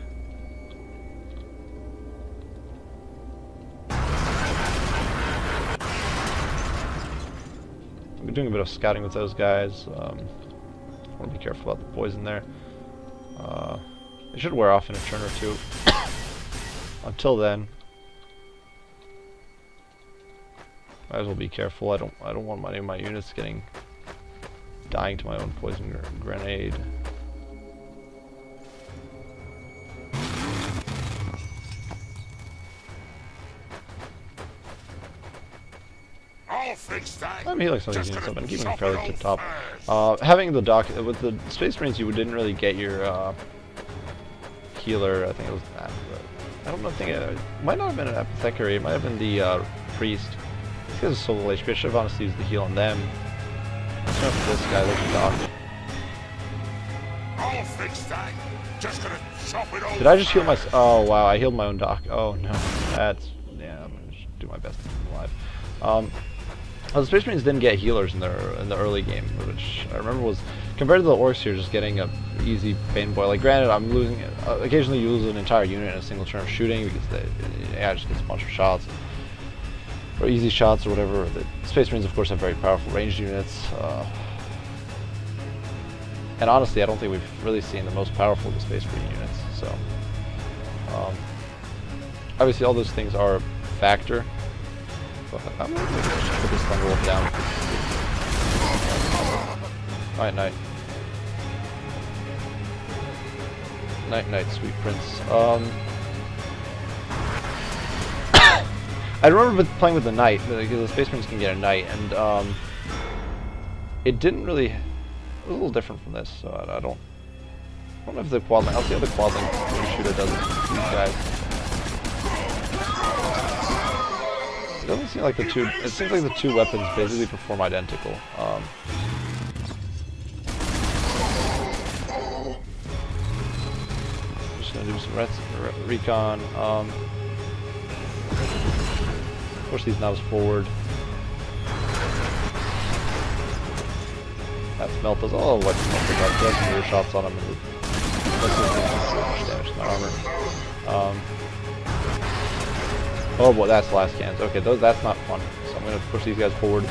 doing a bit of scouting with those guys. I want to be careful about the poison there. It should wear off in a turn or two. Until then, might as well be careful. I don't want any of my units dying to my own poison grenade. I'm healing some of these units up and keeping them fairly tip top. Having the dock with the Space Marines, you didn't really get your healer. I think it was that. I don't know. I think it might not have been an apothecary. It might have been the priest. These guys are so low HP. I should have honestly used the heal on them. Let's go for this guy. There's a dock. Did I just heal myself? Oh wow, I healed my own dock. Oh no, that's yeah. I'm gonna do my best to keep them alive. Well, the Space Marines didn't get healers in the early game, which I remember was, compared to the Orcs here, just getting a easy pain boy. Like, granted, I'm losing, occasionally you lose an entire unit in a single turn of shooting because the AI just gets a bunch of shots, or easy shots or whatever. The Space Marines, of course, have very powerful ranged units. And honestly, I don't think we've really seen the most powerful of the Space Marine units. So, obviously, all those things are a factor. But I'm going to put this Thunder Wolf down. Alright, night. Night, sweet prince. I remember playing with the knight, because the Space Marines can get a knight, and it didn't really. It was a little different from this, so I don't know if the quad link. I'll see how the quad link shooter does it with these guys. It doesn't seem like the two. It seems like the two weapons basically perform identical. Just gonna do some recon. Push these knobs forward. That smelt does all what smelt does. Does some rear shots on him, and that's so much damage to my armor. Oh boy, that's last cans. Okay, that's not fun. So I'm gonna push these guys forward.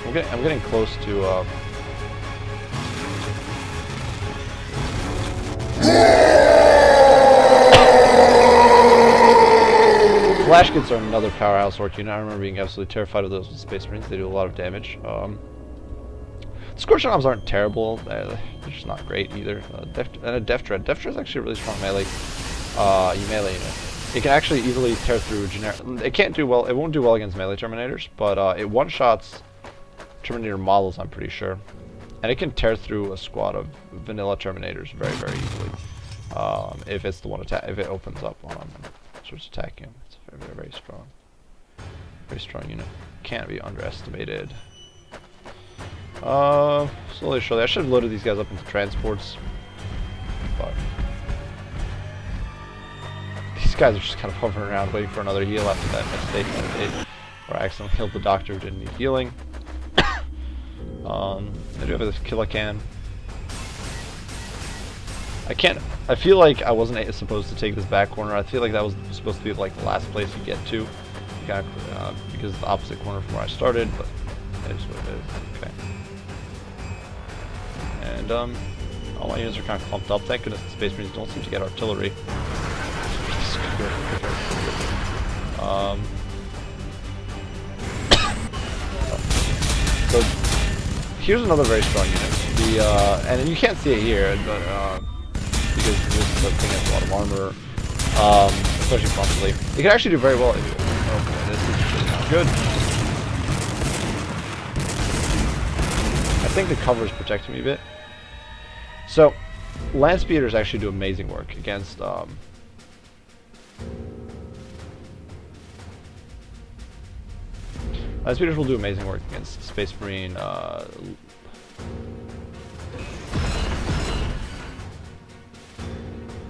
I'm getting close to. Flash Kits are another powerhouse orc unit. I remember being absolutely terrified of those with Space Marines. They do a lot of damage. Scorching Arms aren't terrible. They're just not great either. And a Death Dread. Death Dread is actually a really strong melee. Melee unit. It can actually easily tear through generic. It can't do well. It won't do well against melee Terminators, but it one-shots Terminator models. I'm pretty sure, and it can tear through a squad of vanilla Terminators very, very easily. If it's the one if it opens up on him and starts attacking him, it's very, very, very strong. Very strong unit. Can't be underestimated. Slowly, surely. I should have loaded these guys up into transports, but. These guys are just kind of hovering around waiting for another heal after that mistake I did, where I accidentally healed the doctor who didn't need healing. I do have this Killacan. I feel like I wasn't supposed to take this back corner. I feel like that was supposed to be like the last place you get to, because it's the opposite corner from where I started, but that is what it is. Okay. And all my units are kind of clumped up. Thank goodness the Space Marines don't seem to get artillery. So here's another very strong unit. And you can't see it here, but because this thing has a lot of armor, especially frontally. It can actually do very well. Oh boy, this is just not good. I think the cover is protecting me a bit. So Land Speeders actually do amazing work against. Land Speeders will do amazing work against Space Marine.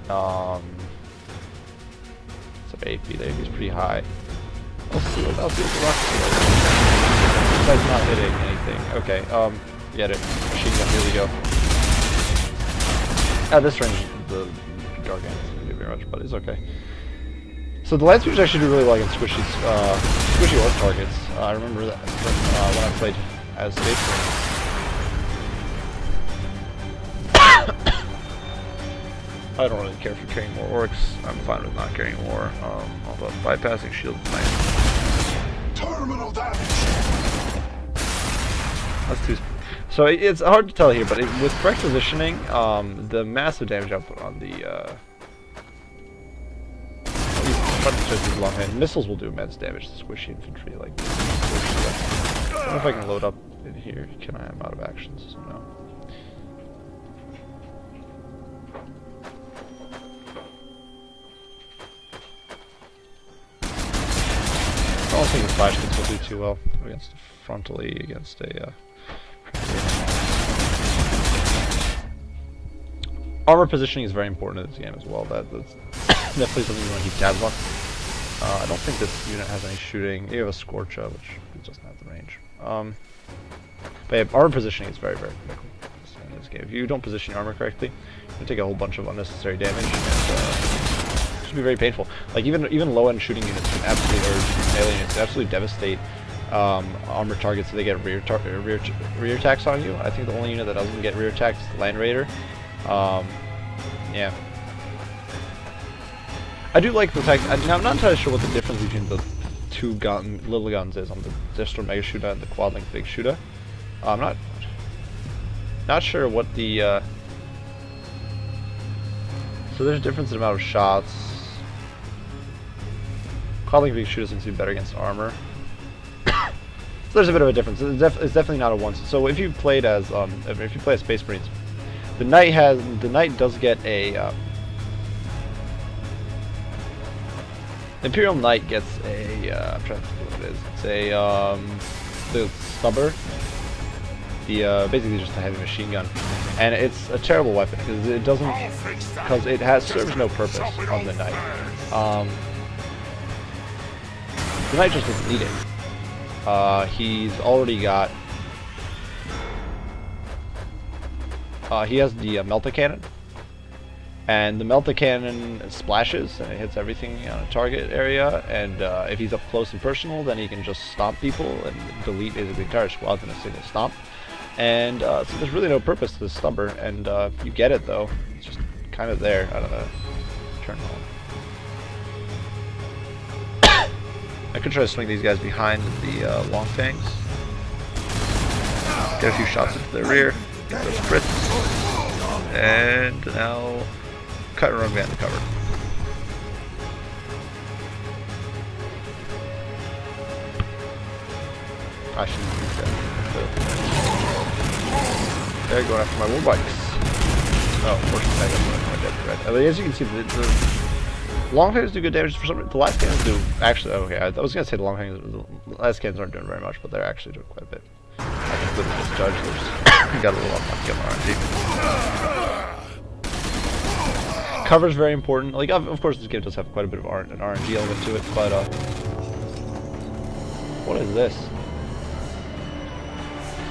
So AP, the AP is pretty high. I'll see what the rockets do. Besides not hitting anything. Okay, get it. Machine gun, here we go. At this range, the Gargant doesn't do very much, but it's okay. So the Land Speeders actually do really well against squishy orc targets. I remember that from when I played as Space Marine. I don't really care for carrying more orcs. I'm fine with not carrying more. Although bypassing shield is nice. Terminal damage. That's too. So it's hard to tell here, but with correct positioning, the massive damage output on the long hand missiles will do immense damage to squishy infantry like this. I don't know if I can load up in here. Can I? I'm out of actions, so no. I don't think the flash kits will do too well against frontally against a. Armor positioning is very important in this game as well. definitely something you want to keep tabs on. I don't think this unit has any shooting. You have a Scorcha, which doesn't have the range. But yeah, armor positioning is very, very critical in this game. If you don't position your armor correctly, you take a whole bunch of unnecessary damage, and it should be very painful. Like even low-end shooting units can absolutely, or melee units can absolutely devastate armor targets if they get rear attacks on you. I think the only unit that doesn't get rear attacks is the Land Raider. Yeah. I do like the fact. I'm not entirely sure what the difference between the two little guns is on the Distro Mega Shooter and the Quad Link Big Shooter. I'm not sure what the. So there's a difference in amount of shots. Quad Link Big Shooter seems to be better against armor. So there's a bit of a difference. It's definitely not a one. So if you played as if you play as Space Marines, the Knight does get a. The Imperial Knight gets a, I'm trying to think what it is. It's a, the Stubber. The, basically just a heavy machine gun. And it's a terrible weapon, because it doesn't, because it serves no purpose on the Knight. The Knight just doesn't need it. He's already got, he has the Melta Cannon. And the Melta Cannon splashes, and it hits everything on a target area, and if he's up close and personal, then he can just stomp people and delete basically entire squads in a single stomp. And so there's really no purpose to the Stubber, and if you get it though, it's just kind of there. I don't know. Turn on. I could try to swing these guys behind the long fangs. Get a few shots into their rear, get those crits, and now cut and run behind the cover. I shouldn't use that. They're going after my wool bikes. Oh, unfortunately, I got one of my dead thread. I mean, as you can see, the long fangs do good damage for some reason. The last cannons do actually. Okay, I was gonna say the long fangs, the last cannons aren't doing very much, but they're actually doing quite a bit. I completely misjudged. They just got a little unlucky on RNG. Cover's very important. Like, of course, this game does have quite a bit of an RNG element to it, but what is this?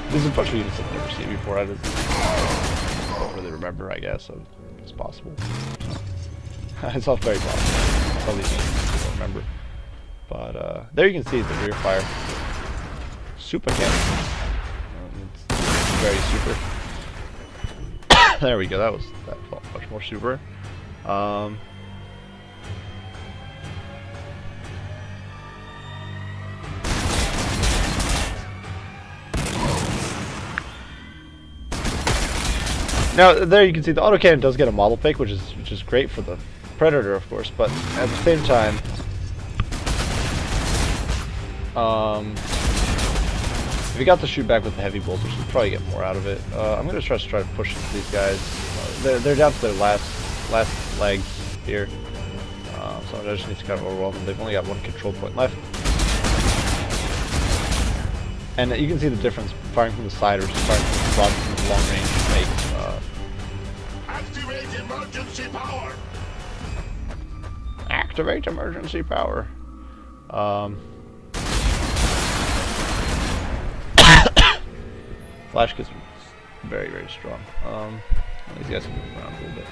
This is a bunch of units I've never seen before. I don't really remember. I guess it's possible. It's all very possible. All these units I don't remember. But there you can see the rear fire. Super cannon. It's very super. There we go. That felt much more super. Now there you can see the autocannon does get a model pick, which is great for the Predator, of course, but at the same time, if you got to shoot back with the heavy bolts, you should probably get more out of it. I'm gonna try to push into these guys. They're down to their last legs here, so I just need to kind of overwhelm them. They've only got one control point left, and you can see the difference firing from the side versus firing from the front from long range makes. Activate emergency power. Activate emergency power. Flash gets very, very strong. These guys can move around a little bit.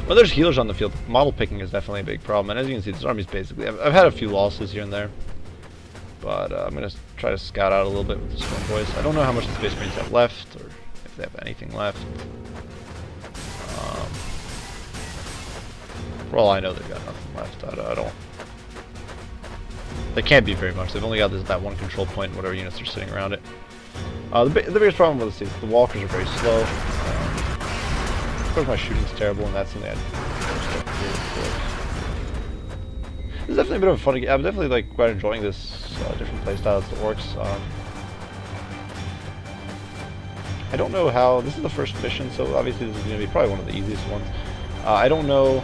When there's healers on the field, model picking is definitely a big problem. And as you can see, this army's basically... I've had a few losses here and there. But I'm going to try to scout out a little bit with the Storm Boys. I don't know how much the Space Marines have left, or if they have anything left. For all I know, they've got nothing left. I don't... They can't be very much. They've only got that one control point, whatever units are sitting around it. The biggest problem with this is the walkers are very slow. Of course, my shooting's terrible, and that's something This is definitely a bit of a fun game. I'm definitely like quite enjoying this different playstyles to orcs. I don't know how. This is the first mission, so obviously this is going to be probably one of the easiest ones. I don't know.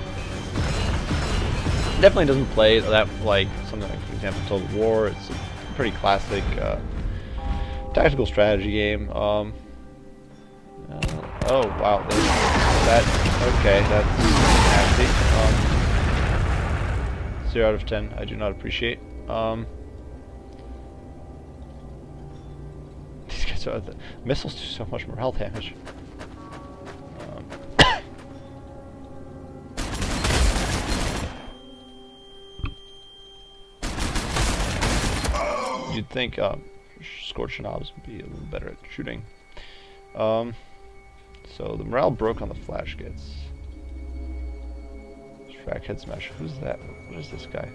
Definitely doesn't play that like something like, for example, Total War. It's a pretty classic tactical strategy game. Oh wow. That, okay, that's nasty. 0 out of 10, I do not appreciate. These guys are, the missiles do so much morale damage. You'd think Scorching Knobs would be a little better at shooting. So the morale broke on the flash kits. Track head smash. Who's that? What is this guy?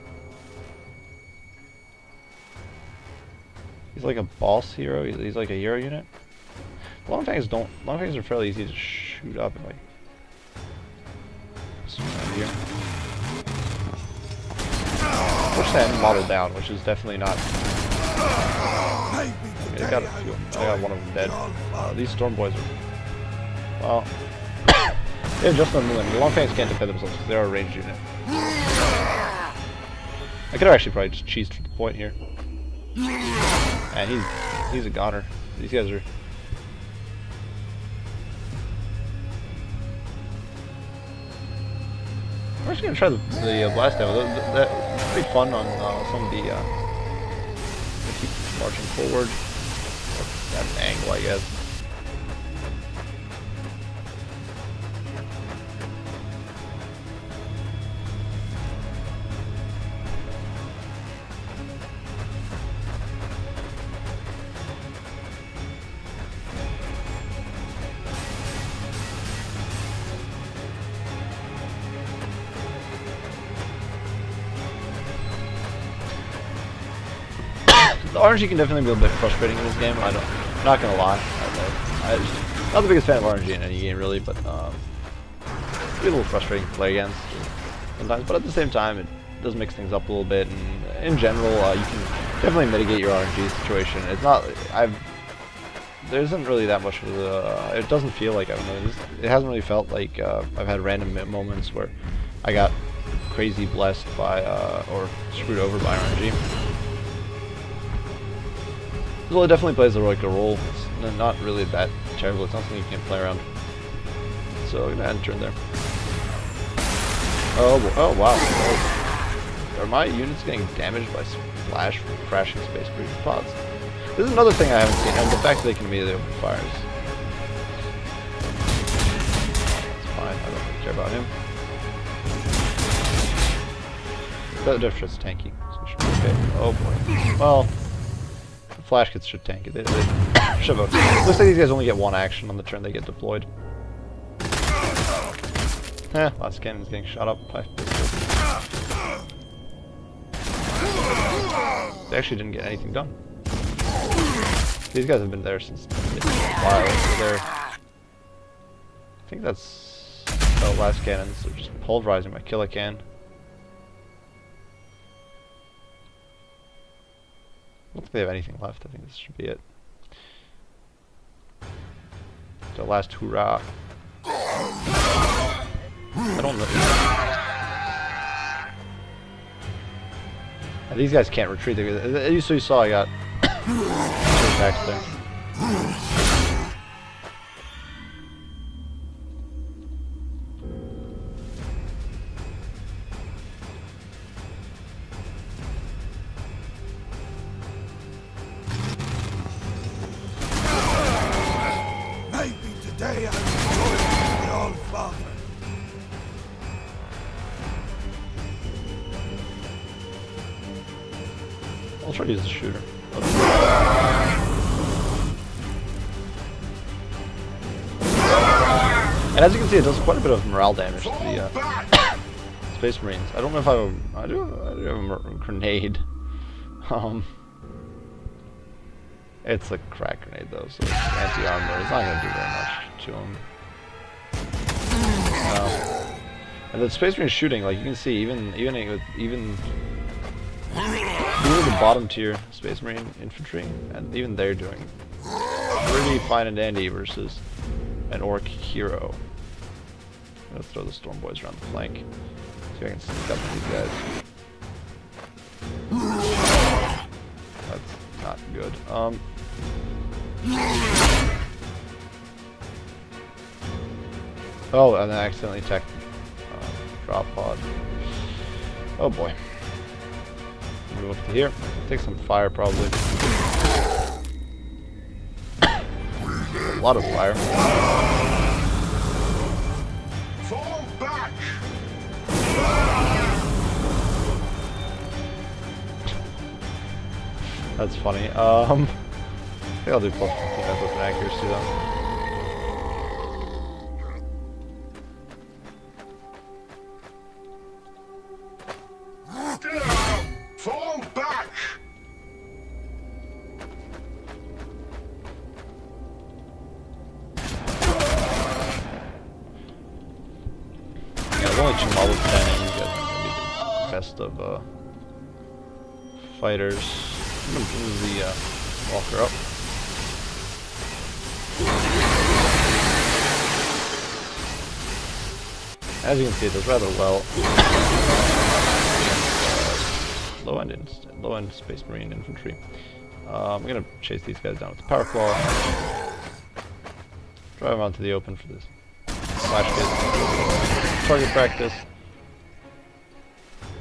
He's like a boss hero. He's like a hero unit. Long tanks are fairly easy to shoot up and like. Here. Push that model down, which is definitely not. I got one of them dead. These storm boys are. Well, they're just on the limit. The long tanks can't defend themselves because they are a ranged unit. I could actually probably just cheese to the point here. And he's a goner. These guys are. I'm just gonna try the blast ammo. That's pretty fun on some of the. Keep marching forward. At an angle, I guess. The RNG can definitely be a bit frustrating in this game. I'm not gonna lie. I'm not the biggest fan of RNG in any game really, but it's a little frustrating to play against sometimes. But at the same time, it does mix things up a little bit. And in general, you can definitely mitigate your RNG situation. It's not. There isn't really that much of the. It doesn't feel like it hasn't really felt like I've had random moments where I got crazy blessed by or screwed over by RNG. Well, it definitely plays a role. It's not really that terrible. It's not something you can play around. So I'm gonna add a turn there. Oh wow. Are my units getting damaged by splash from crashing space breach pods? This is another thing I haven't seen, and the fact that they can immediately open fires. It's fine. I don't really care about him. The difference is tanky, so it should be okay. Oh boy. Well. Flash kits should tank it. They should have. Looks like these guys only get one action on the turn they get deployed. Last cannon's getting shot up by pistols. They actually didn't get anything done. These guys have been there since a while. I think that's the last cannons. So just pulverizing my killer can. I don't think they have anything left. I think this should be it. The last hurrah. I don't know. And these guys can't retreat. You saw I got attacks there. I'll try to use the shooter. And as you can see, it does quite a bit of morale damage to the Space Marines. I don't know if I do have a grenade. It's a crack grenade though, so it's anti-armor. It's not going to do very much to him. And the Space Marine shooting, like you can see, even the bottom tier Space Marine infantry, and even they're doing pretty fine and dandy versus an orc hero. I'm gonna throw the storm boys around the flank. See if I can sneak up with these guys. That's not good. Oh, and then I accidentally attacked drop pod. Oh boy. Move up to here. Take some fire probably. A lot of fire. Fall back! That's funny. I think I'll do plus 15 with an accuracy though. Fall back! Yeah, there's only 2 models standing. You guys are gonna be the best of fighters. I'm gonna move the walker up. As you can see, it does rather well. Low-end Space Marine infantry. I'm gonna chase these guys down with the Power Claw. Drive them onto the open for this flash hit. Target practice.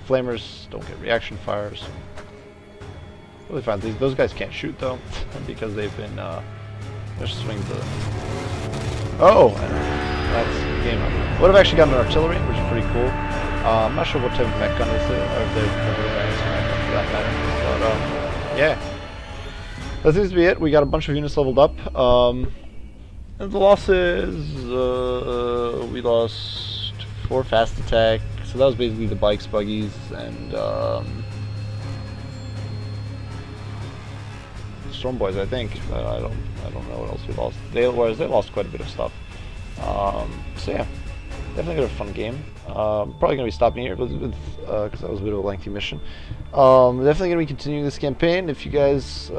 Flamers don't get reaction fires. Really fine. Those guys can't shoot though, because they've been just swing the. Oh, and that's game up. Would have actually gotten an artillery, which is pretty cool. I'm not sure what type of mech gun is it, or if they're for that matter. But yeah, that seems to be it. We got a bunch of units leveled up. And the losses, we lost 4 fast attack. So that was basically the bikes, buggies, and Storm Boys, I think. I don't know what else we lost. They lost quite a bit of stuff. So yeah, definitely a fun game. Probably gonna be stopping here because that was a bit of a lengthy mission. Definitely gonna be continuing this campaign. If you guys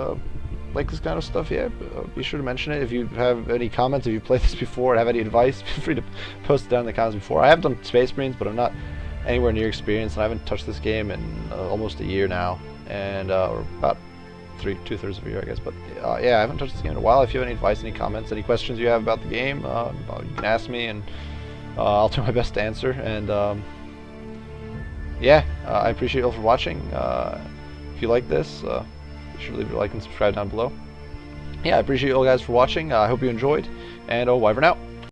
like this kind of stuff, yeah, be sure to mention it. If you have any comments, if you played this before and have any advice, feel free to post it down in the comments before. I have done Space Marines, but I'm not anywhere near experienced, and I haven't touched this game in almost a year now, and or about 2/3 of a year, I guess. But yeah, I haven't touched this game in a while. If you have any advice, any comments, any questions you have about the game, you can ask me, and I'll do my best to answer. And yeah, I appreciate you all for watching. If you like this, be sure to leave a like and subscribe down below. Yeah, I appreciate you all guys for watching. I hope you enjoyed, and bye for now.